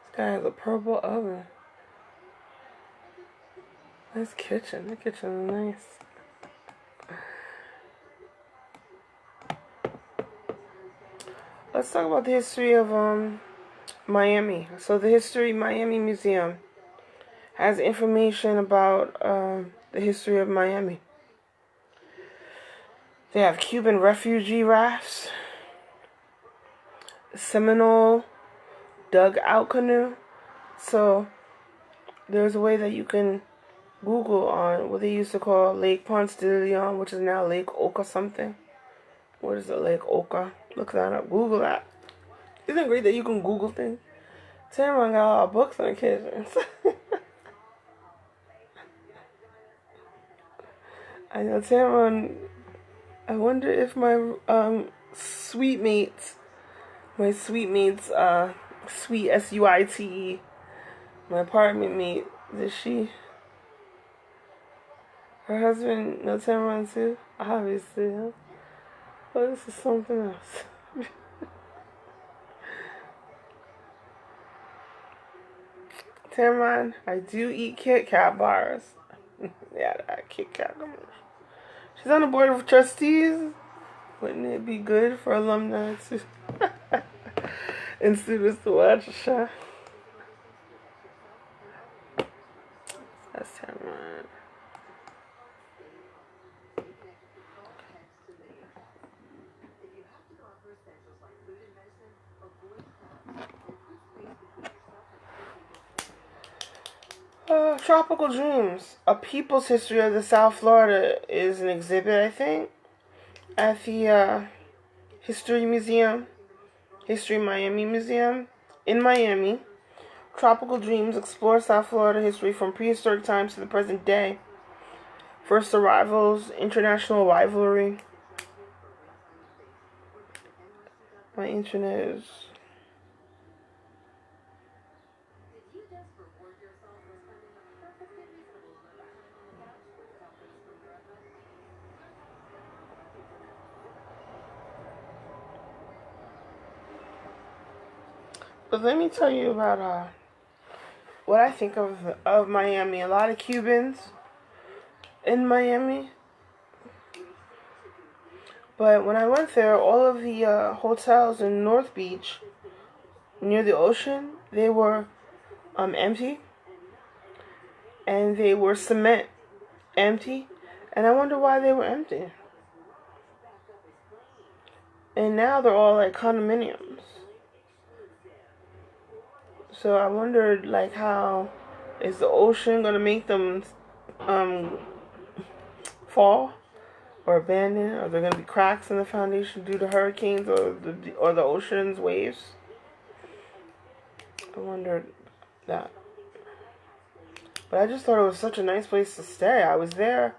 This guy has a purple oven. Nice kitchen. The kitchen is nice. Let's talk about the history of Miami. So the History Miami Museum has information about the history of Miami. They have Cuban refugee rafts, Seminole dugout canoe. So there's a way that you can Google on what they used to call Lake Ponce de Leon, which is now Lake Oka something. What is it, Lake Oka? Look that up. Google that. Isn't it great that you can Google things? Tamron got a lot of books in the kitchen. I know Tamron. I wonder if my sweet sweet SUITE, my apartment mate, her husband know Tamron too? Obviously, huh? Oh, this is something else. Tamron, I do eat Kit Kat bars. Yeah, that Kit Kat. She's on the board of trustees. Wouldn't it be good for alumni to and students to watch the show? That's Tamron. Tropical Dreams, A People's History of the South Florida is an exhibit, I think, at the History Miami Museum in Miami. Tropical Dreams explores South Florida history from prehistoric times to the present day. First arrivals, international rivalry. My internet is... But let me tell you about what I think of Miami. A lot of Cubans in Miami. But when I went there, all of the hotels in North Beach, near the ocean, they were empty. And they were cement empty. And I wonder why they were empty. And now they're all like condominiums. So I wondered, like, how is the ocean gonna make them fall or abandon? Are there gonna be cracks in the foundation due to hurricanes or the ocean's waves? I wondered that. But I just thought it was such a nice place to stay. I was there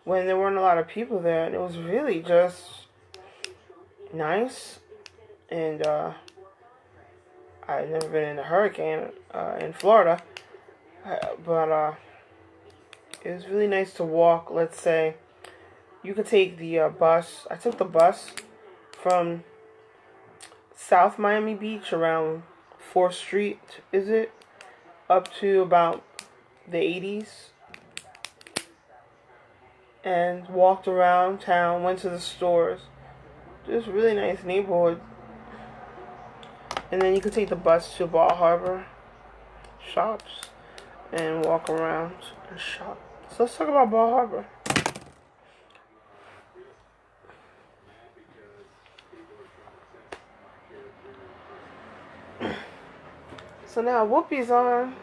when there weren't a lot of people there, and it was really just nice. And I've never been in a hurricane in Florida, but it was really nice to walk. Let's say you could take the bus. I took the bus from South Miami Beach around 4th Street, is it? Up to about the 80s. And walked around town, went to the stores. Just really nice neighborhood. And then you could take the bus to Bal Harbour shops and walk around and shop. So let's talk about Bal Harbour. So now Whoopi's on.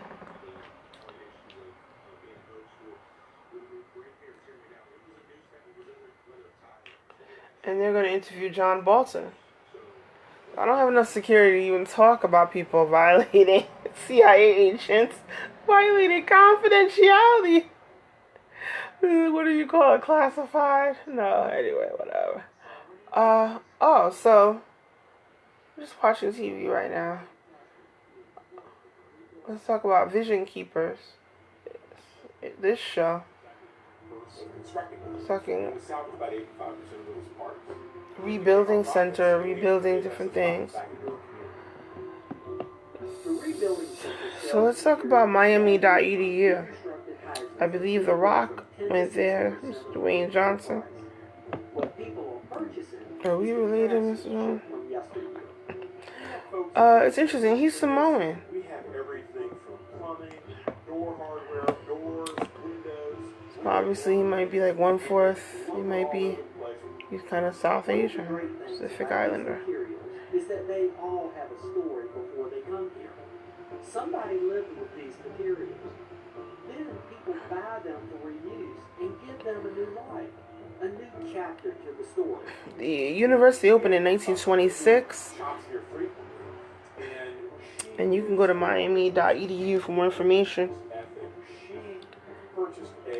to interview John Bolton. I don't have enough security to even talk about people violating CIA agents, violating confidentiality. What do you call it? Classified? No, anyway, whatever. So I'm just watching TV right now. Let's talk about Vision Keepers. This show. Talking rebuilding center, rebuilding different things. So let's talk about Miami.edu. I believe The Rock went there, Mr. Dwayne Johnson. Are we related, Mr. Johnson? It's interesting. He's Samoan. So obviously, he might be like 1/4. He's kind of South Asian, Pacific Islander. Is that they all have a story before they come here. Somebody lived with these materials. Then people buy them for reuse and give them a new life, a new chapter to the story. The university opened in 1926, and you can go to Miami.edu for more information.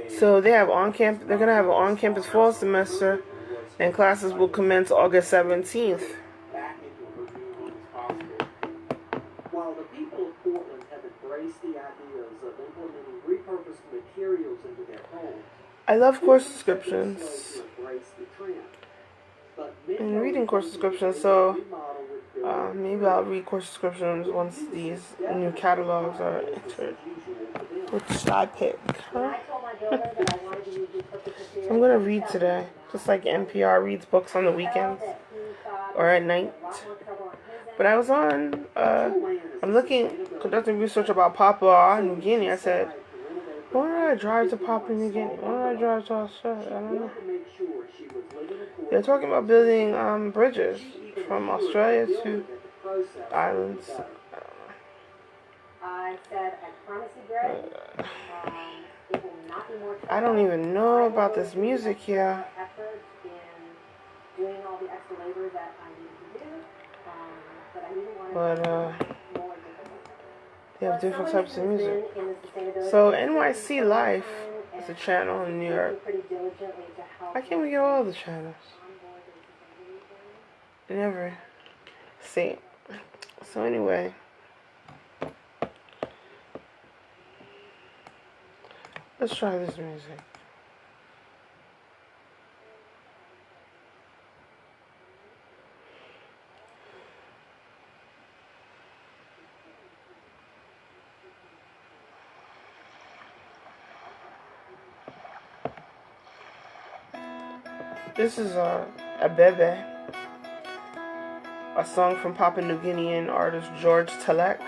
So they have on-campus. They're gonna have an on-campus fall semester, and classes will commence August 17th. While the people of Portland have embraced the ideas of implementing repurposed materials into their homes, I love course descriptions and reading course descriptions. So maybe I'll read course descriptions once these new catalogs are entered. Which should I pick? Huh? I'm gonna read today, just like NPR reads books on the weekends or at night. But I was on, conducting research about Papua New Guinea. I said, why don't I drive to Papua New Guinea? Why don't I drive to Australia? I don't know. They're talking about building bridges from Australia to islands. I said, I promise you, Greg, it will not be more I don't even know about this music here. effort in doing all the extra labor that I need to do, but I didn't want But more difficult. they have different types of music. So NYC Life is a channel in New York. Why can't we get all the channels? I never see. So anyway. Let's try this music. This is Abebe, a song from Papua New Guinean artist George Telek.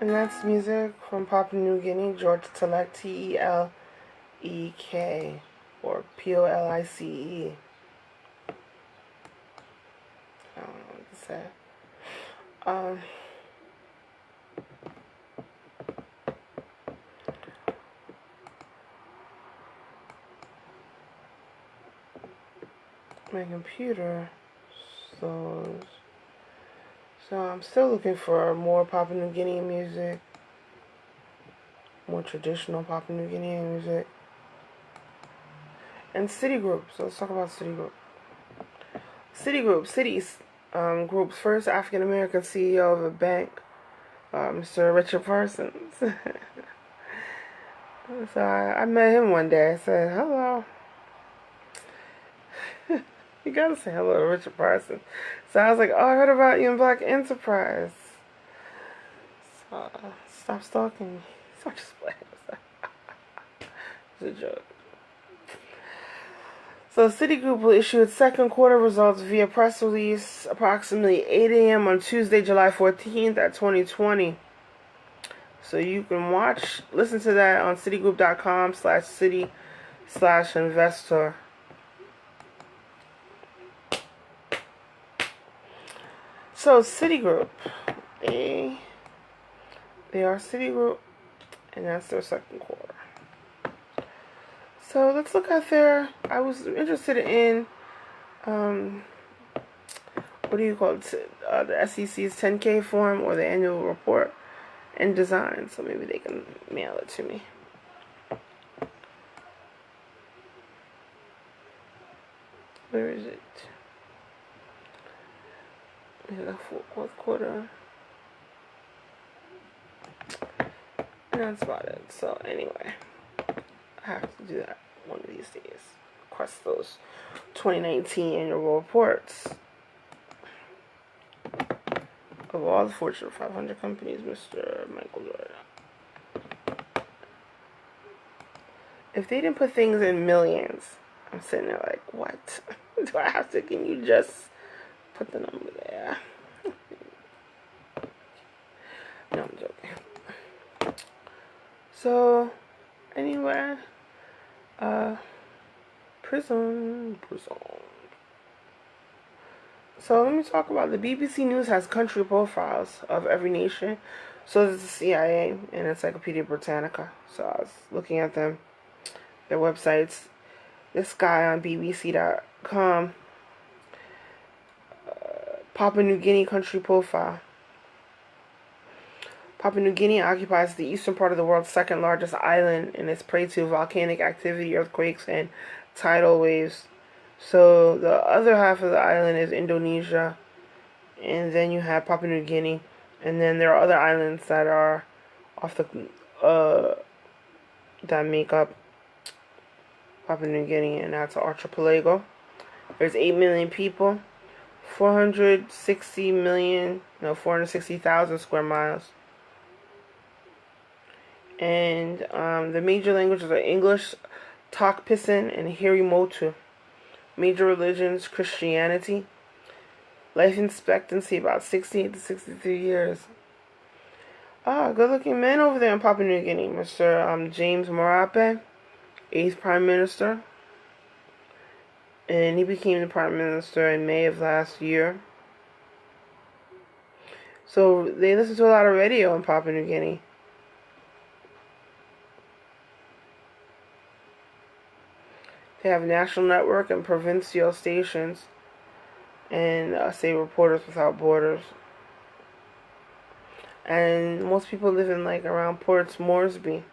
And that's music from Papua New Guinea, George Telek, T-E-L-E-K, or P-O-L-I-C-E. I don't know what to say. My computer slows. So I'm still looking for more Papua New Guinea music, more traditional Papua New Guinea music, and city groups. So let's talk about city group. Cities. Groups. First African American CEO of a bank Mr. Richard Parsons. So I met him one day. I said, hello. You gotta say hello to Richard Parsons. So I was like, oh, I heard about you in Black Enterprise. So stop stalking me. So I'm just playing. It's a joke. So Citigroup will issue its second quarter results via press release approximately 8 a.m. on Tuesday, July 14th at 2020. So you can listen to that on citigroup.com/city/investor. So Citigroup, they are Citigroup, and that's their second quarter. So let's look at I was interested in, what do you call it, the SEC's 10K form or the annual report and design. So maybe they can mail it to me. Where is it? The fourth quarter. And that's about it. So anyway, I have to do that one of these days. Request those 2019 annual reports of all the Fortune 500 companies, Mr. Michael Jordan. If they didn't put things in millions, I'm sitting there like, what? Do I have to? Can you just put the number there? No, I'm joking. So, anyway, Prism. So let me talk about the BBC News has country profiles of every nation. So there's the CIA and Encyclopedia Britannica. So I was looking at their websites. This guy on BBC.com, Papua New Guinea country profile. Papua New Guinea occupies the eastern part of the world's second largest island and is prey to volcanic activity, earthquakes, and tidal waves. So the other half of the island is Indonesia, and then you have Papua New Guinea, and then there are other islands that are off the that make up Papua New Guinea, and that's an archipelago. There's 8 million people, 460,000 square miles. And the major languages are English, Tok Pisin, and Hirimotu. Major religions, Christianity. Life expectancy about 68 to 63 years. Good looking man over there in Papua New Guinea. Mr. James Marape, 8th Prime Minister. And he became the Prime Minister in May of last year. So they listen to a lot of radio in Papua New Guinea. They have national network and provincial stations, and say Reporters Without Borders. And most people live in around Port Moresby.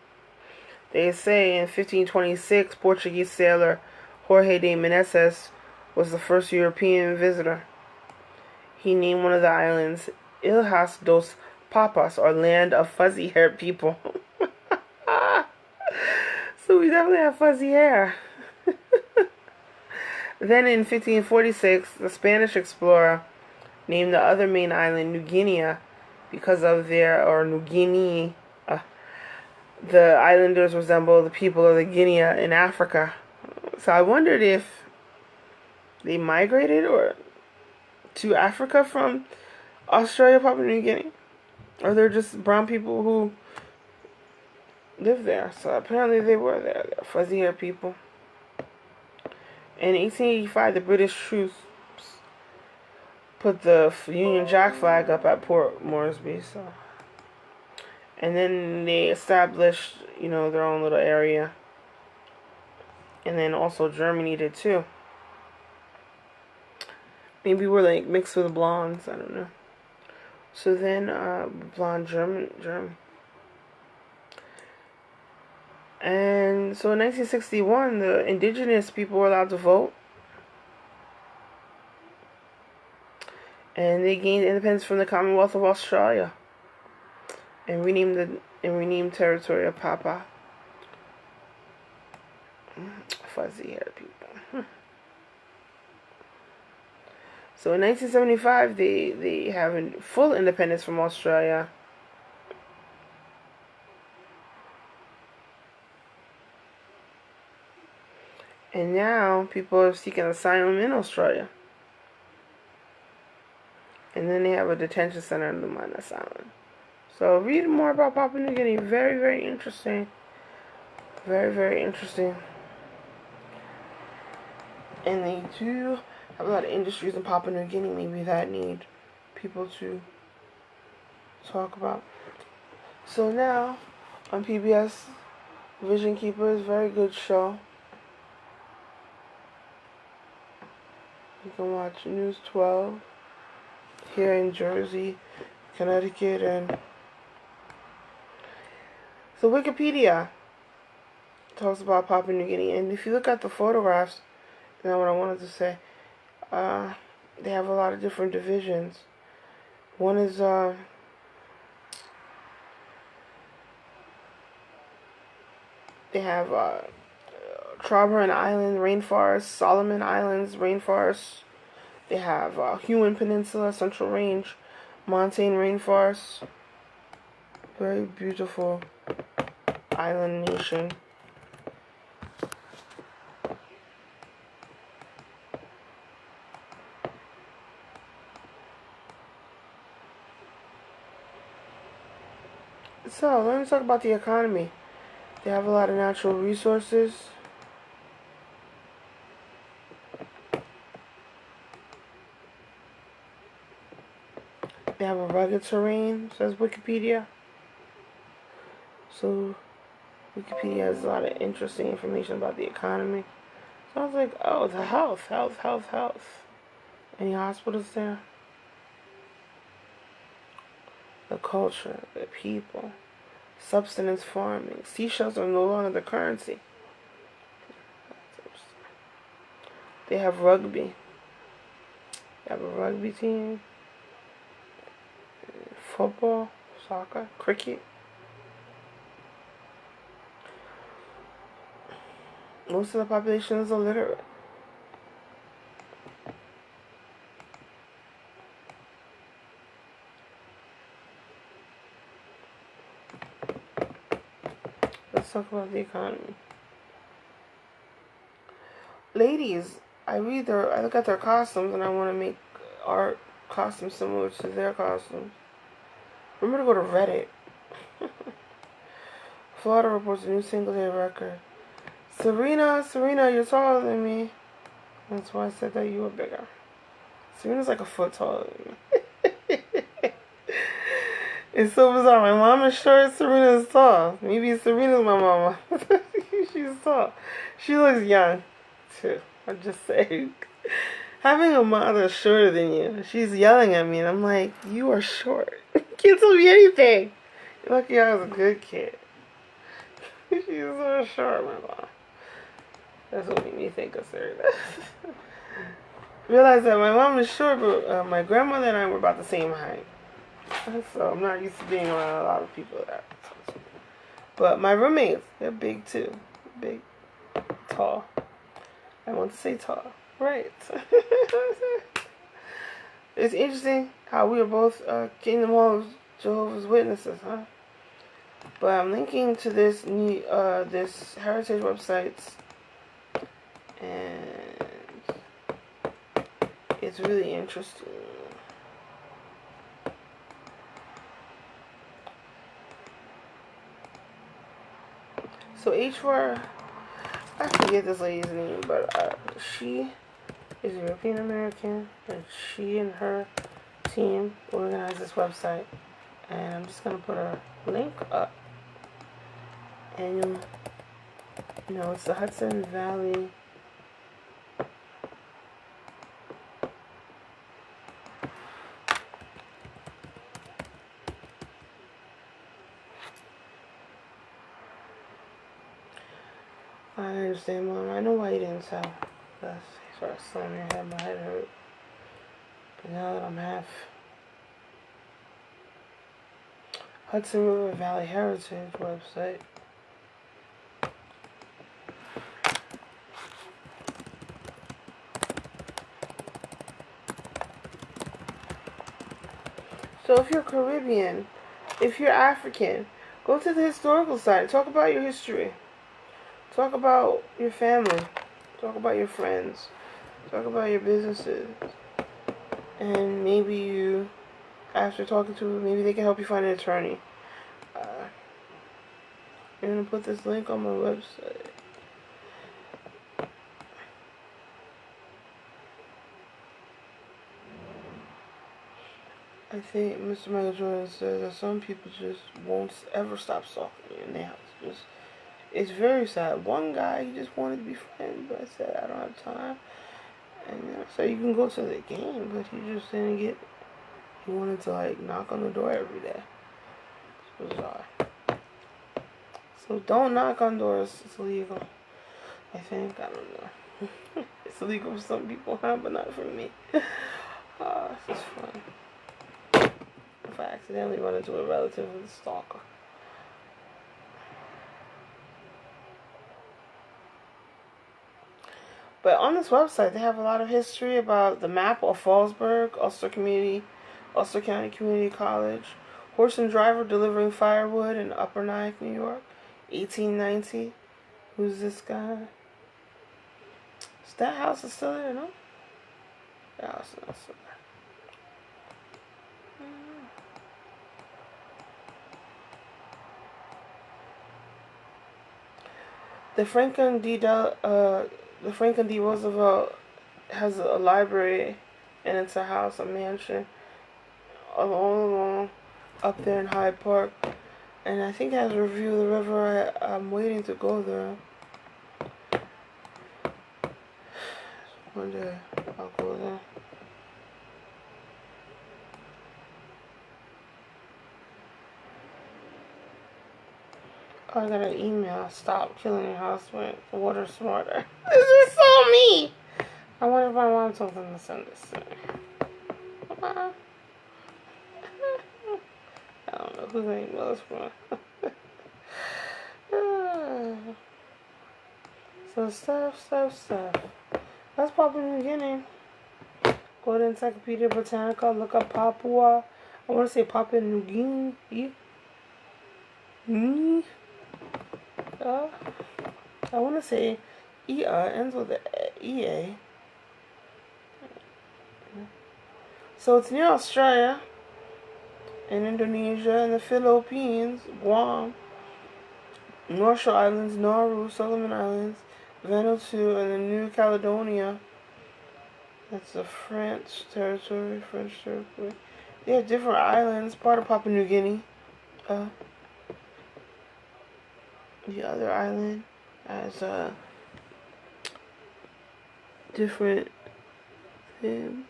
They say in 1526, Portuguese sailor Jorge de Menezes was the first European visitor. He named one of the islands Ilhas dos Papas, or land of fuzzy-haired people. So we definitely have fuzzy hair. Then in 1546, the Spanish explorer named the other main island New Guinea because of New Guinea. The islanders resemble the people of the Guinea in Africa. So I wondered if they migrated to Africa from Australia, Papua New Guinea, or they're just brown people who live there. So apparently they were there. They're fuzzy-haired people. In 1885, the British troops put the Union Jack flag up at Port Moresby. And then they established, their own little area. And then also Germany did too. Maybe we're mixed with blondes, I don't know. So then blonde German. And so in 1961, the indigenous people were allowed to vote. And they gained independence from the Commonwealth of Australia. and renamed territory of Papa. Fuzzy-haired people. So in 1975, they have full independence from Australia. And now people are seeking asylum in Australia. And then they have a detention center in the Manus Island. So read more about Papua New Guinea. Very, very interesting. Very, very interesting. And they do have a lot of industries in Papua New Guinea maybe that need people to talk about. So now on PBS, Vision Keepers, very good show. You can watch News 12 here in Jersey, Connecticut, and so Wikipedia talks about Papua New Guinea. And if you look at the photographs, you know what I wanted to say, they have a lot of different divisions. One is they have Trauberan Island rainforest, Solomon Islands rainforest. They have Huon Peninsula, Central Range, Montane rainforest. Very beautiful island nation. So, let me talk about the economy. They have a lot of natural resources. They have a rugged terrain, says Wikipedia. So, Wikipedia has a lot of interesting information about the economy. So I was like, oh, the health. Any hospitals there? The culture, the people, subsistence farming. Seashells are no longer the currency. They have rugby. They have a rugby team. Football, soccer, cricket. Most of the population is illiterate. Let's talk about the economy. Ladies, I look at their costumes and I want to make art costumes similar to their costumes. Remember to go to Reddit. Florida reports a new single-day record. Serena, you're taller than me. That's why I said that you were bigger. Serena's like a foot taller than me. It's so bizarre. My mom is short, Serena is tall. Maybe Serena's my mama. She's tall. She looks young, too. I'm just saying. Having a mother shorter than you, she's yelling at me, and I'm like, you are short. Can't tell me anything. You're lucky I was a good kid. She's so short, my mom. That's what made me think of Serena. Realize that my mom is short, but my grandmother and I were about the same height. So I'm not used to being around a lot of people that. But my roommates, they're big too. Big, tall. I want to say tall. Right. It's interesting how we are both Kingdom Hall of Jehovah's Witnesses, huh? But I'm linking to this new this heritage websites, and it's really interesting. So H4, I forget this lady's name, but she is European American, and she and her team organized this website, and I'm just gonna put a link up, and you know, it's the Hudson Valley I understand, Mom. I know why you didn't tell. That's sort of slamming your head, my head hurt. But now that I'm half Hudson River Valley Heritage website. So if you're Caribbean, if you're African, go to the historical site. Talk about your history. Talk about your family. Talk about your friends. Talk about your businesses. And maybe you, after talking to them, maybe they can help you find an attorney. I'm going to put this link on my website. I think Mr. Michael Jordan says that some people just won't ever stop stalking you in their house. It's very sad. One guy, he just wanted to be friends, but I said, I don't have time. And I said, you can go to the game, but he just didn't get, he wanted to like knock on the door every day. It's bizarre. So don't knock on doors. It's illegal. I think. I don't know. It's illegal for some people, huh? But not for me. This is fun. If I accidentally run into a relative with a stalker. But on this website, they have a lot of history about the map of Fallsburg, Ulster County Community College, horse and driver delivering firewood in Upper Nyack, New York, 1890. Who's this guy? Is that house still there? No? That house is not still there. The Franklin D. Roosevelt has a library, and it's a house, a mansion, all along up there in Hyde Park. And I think it has a review of the river. I'm waiting to go there. One day I'll go there. Oh, I got an email. Stop killing your housemate. Water smarter. This is so me. I wonder if my mom told them to send this to me. I don't know whose email is from. So stuff. That's Papua New Guinea. Go to Encyclopedia Britannica. Look up Papua. I want to say Papua New Guinea. I want to say ends with the EA. So it's near Australia, and Indonesia, and the Philippines, Guam, North Shore Islands, Nauru, Solomon Islands, Vanuatu, and the New Caledonia. That's the French territory. They have different islands, part of Papua New Guinea. The other island has different things.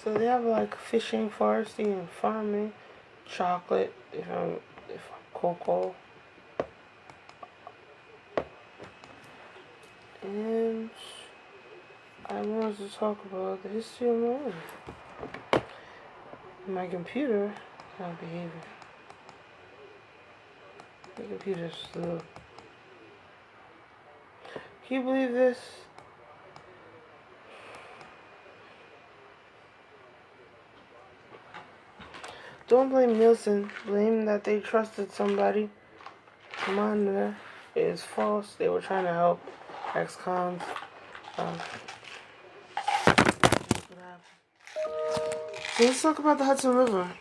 So they have like fishing, forestry, and farming, chocolate, if cocoa, and I wanted to talk about the history of Miami. My computer is not behaving. My computer's slow. Can you believe this? Don't blame Nielsen. Blame that they trusted somebody. Come on there. It is false. They were trying to help ex-cons. So let's talk about the Hudson River.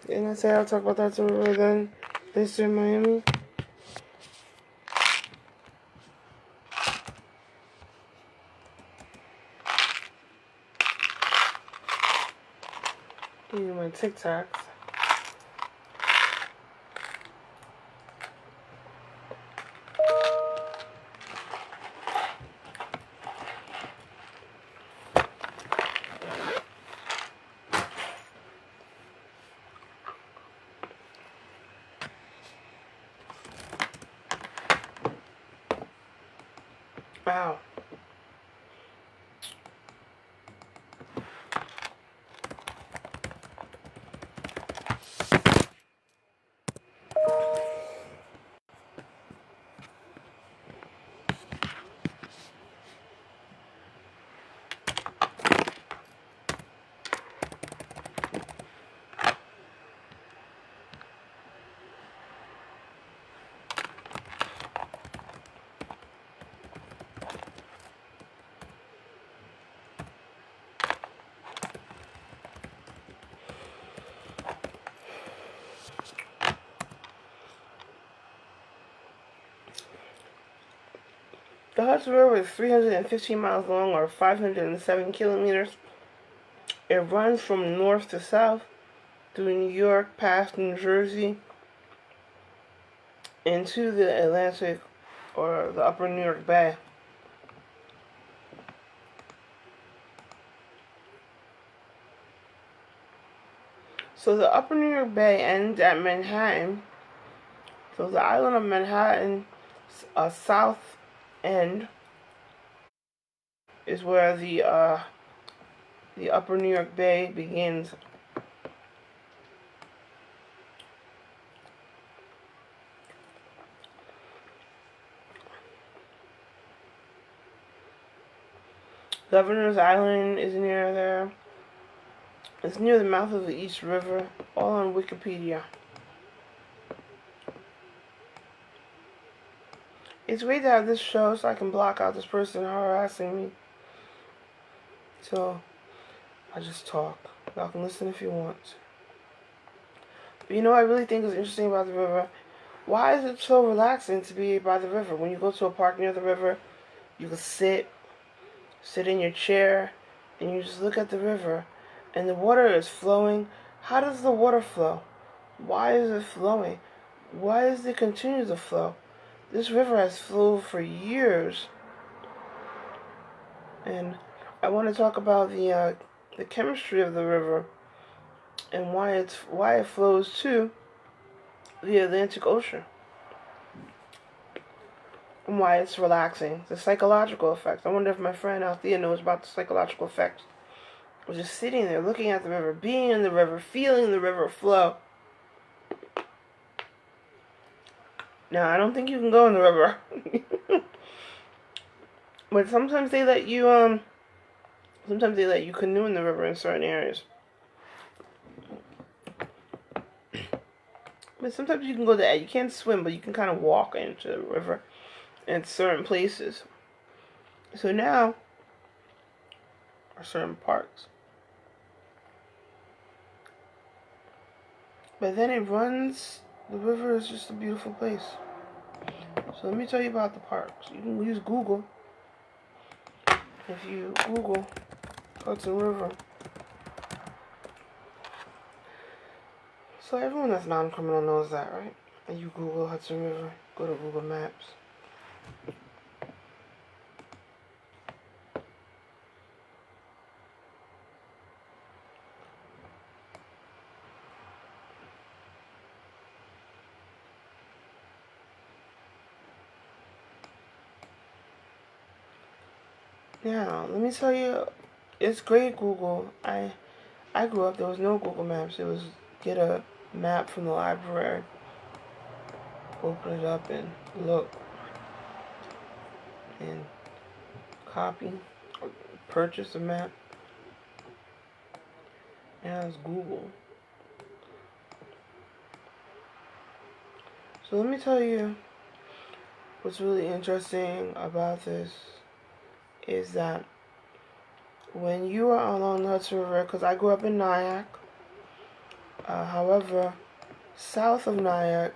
Didn't I say I'll talk about the Hudson River then? This in Miami? These are my TikToks. Wow. The Hudson River is 315 miles long, or 507 kilometers. It runs from north to south through New York, past New Jersey, into the Atlantic, or the upper New York Bay. So the upper New York Bay ends at Manhattan. So the island of Manhattan, south end, is where the upper New York Bay begins. Governor's Island is near there. It's near the mouth of the East River, all on Wikipedia. It's great to have this show so I can block out this person harassing me. So, I just talk. Y'all can listen if you want. But you know what I really think is interesting about the river? Why is it so relaxing to be by the river? When you go to a park near the river, you can sit in your chair, and you just look at the river, and the water is flowing. How does the water flow? Why is it flowing? Why does it continue to flow? This river has flowed for years. And I want to talk about the chemistry of the river and why it flows to the Atlantic Ocean. And why it's relaxing. The psychological effects. I wonder if my friend Althea knows about the psychological effects. We're just sitting there looking at the river, being in the river, feeling the river flow. Now, I don't think you can go in the river. But sometimes they let you canoe in the river in certain areas. But sometimes you can go there. You can't swim, but you can kind of walk into the river in certain places. So now, are certain parks. But then it runs, the river is just a beautiful place. So let me tell you about the parks. You can use Google. If you Google Hudson River. So everyone that's non-criminal knows that, right? And you Google Hudson River, go to Google Maps. Now, let me tell you, it's great Google. I grew up, there was no Google Maps. It was get a map from the library, open it up and look, and copy, or purchase a map. Now it's Google. So let me tell you what's really interesting about this is that when you are along the Hudson River, because I grew up in Nyack, however, south of Nyack,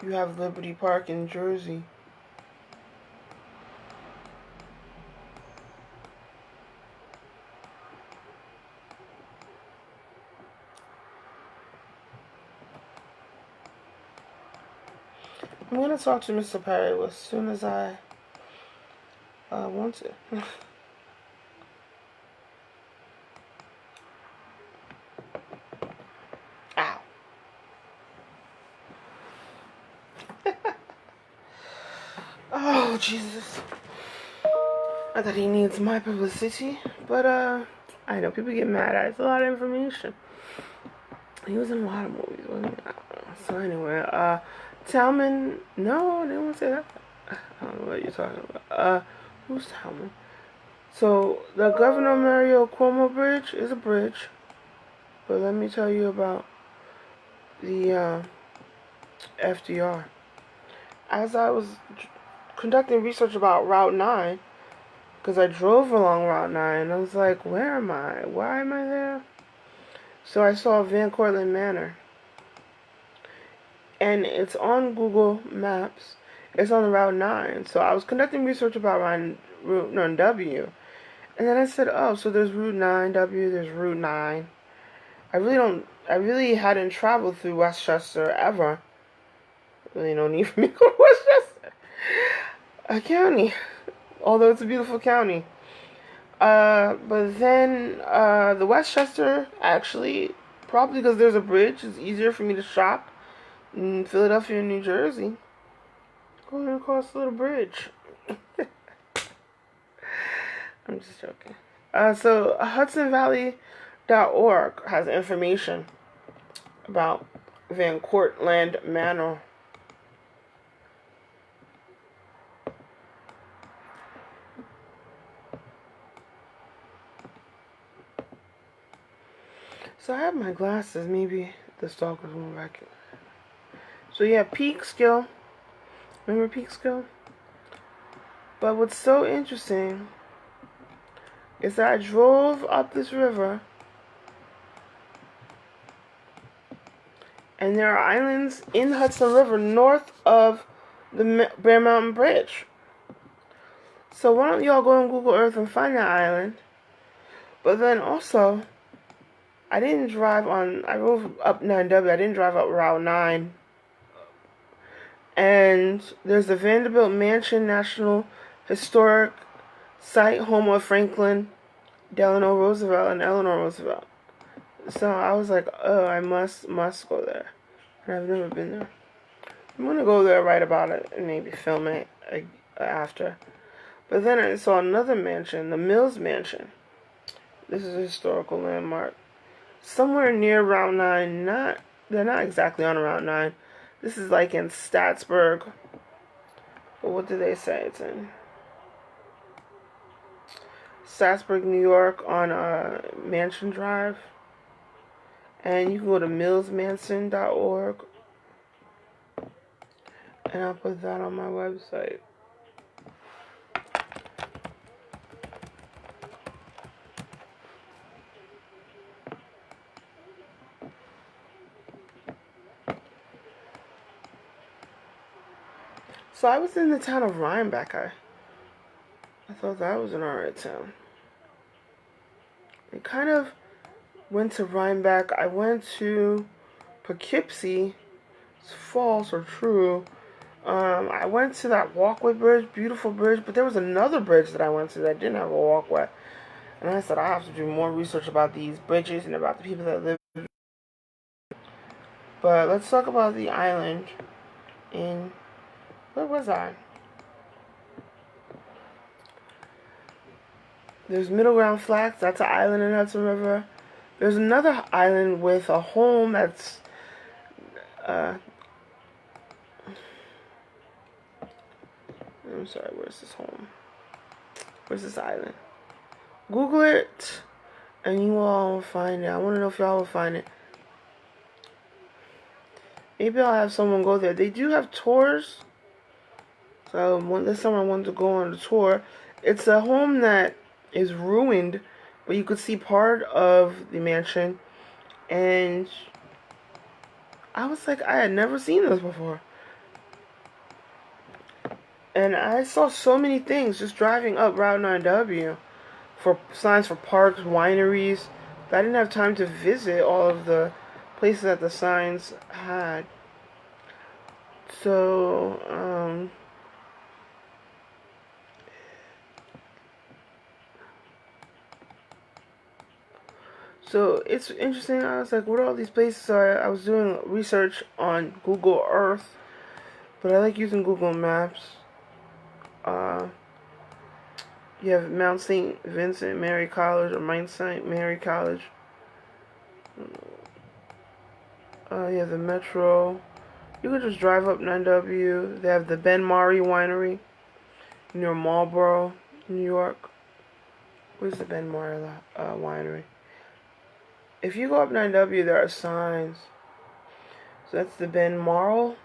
you have Liberty Park in Jersey. I'm going to talk to Mr. Perry as soon as I want to. Ow. Oh, Jesus. Not that he needs my publicity, but I know people get mad at it. It's a lot of information. He was in a lot of movies, wasn't he? So anyway, Talman, no, they won't say that. I don't know what you're talking about. Who's Talman? So, the Governor Mario Cuomo Bridge is a bridge. But let me tell you about the FDR. As I was conducting research about Route 9, because I drove along Route 9, I was like, where am I? Why am I there? So I saw Van Cortlandt Manor. And it's on Google Maps. It's on Route 9. So I was conducting research about Route 9W. And then I said, oh, so there's Route 9W, there's Route 9. I really hadn't traveled through Westchester ever. Really no need for me to go to Westchester County. Although it's a beautiful county. But then, the Westchester, actually, probably because there's a bridge, it's easier for me to shop in Philadelphia and New Jersey. Going across the little bridge. I'm just joking. So HudsonValley.org has information about Van Cortlandt Manor. So I have my glasses. Maybe the stalkers won't back it. So you have Peekskill. Remember Peekskill? But what's so interesting is that I drove up this river, and there are islands in the Hudson River north of the Bear Mountain Bridge. So why don't y'all go on Google Earth and find that island? But then also, I drove up 9W, I didn't drive up Route 9. And there's the Vanderbilt Mansion National Historic Site, home of Franklin Delano Roosevelt and Eleanor Roosevelt. So I was like, oh, I must go there. And I've never been there. I'm going to go there, write about it, and maybe film it after. But then I saw another mansion, the Mills Mansion. This is a historical landmark. Somewhere near Route 9, they're not exactly on Route 9. This is like in Statsburg. But what do they say? It's in Statsburg, New York on Mansion Drive. And you can go to millsmansion.org. And I'll put that on my website. So I was in the town of Rhinebeck. I thought that was an alright town. I kind of went to Rhinebeck. I went to Poughkeepsie. It's false or true. I went to that walkway bridge, beautiful bridge, but there was another bridge that I went to that didn't have a walkway. And I said, I have to do more research about these bridges and about the people that live. But let's talk about the island in... Where was I? There's Middle Ground Flats. That's an island in Hudson River. There's another island with a home that's... I'm sorry, where's this home? Where's this island? Google it, and you all will find it. I want to know if y'all will find it. Maybe I'll have someone go there. They do have tours. So this summer I wanted to go on a tour. It's a home that is ruined, but you could see part of the mansion. And I was like, I had never seen this before. And I saw so many things just driving up Route 9W for signs for parks, wineries. But I didn't have time to visit all of the places that the signs had. So, So it's interesting. I was like, what are all these places? So I was doing research on Google Earth, but I like using Google Maps. You have Mount St. Vincent Mary College or Mount St. Mary College. You have the Metro. You could just drive up 9W. They have the Ben Mari Winery near Marlboro, New York. Where's the Ben Mari Winery? If you go up 9W, there are signs. So that's the Ben Marl.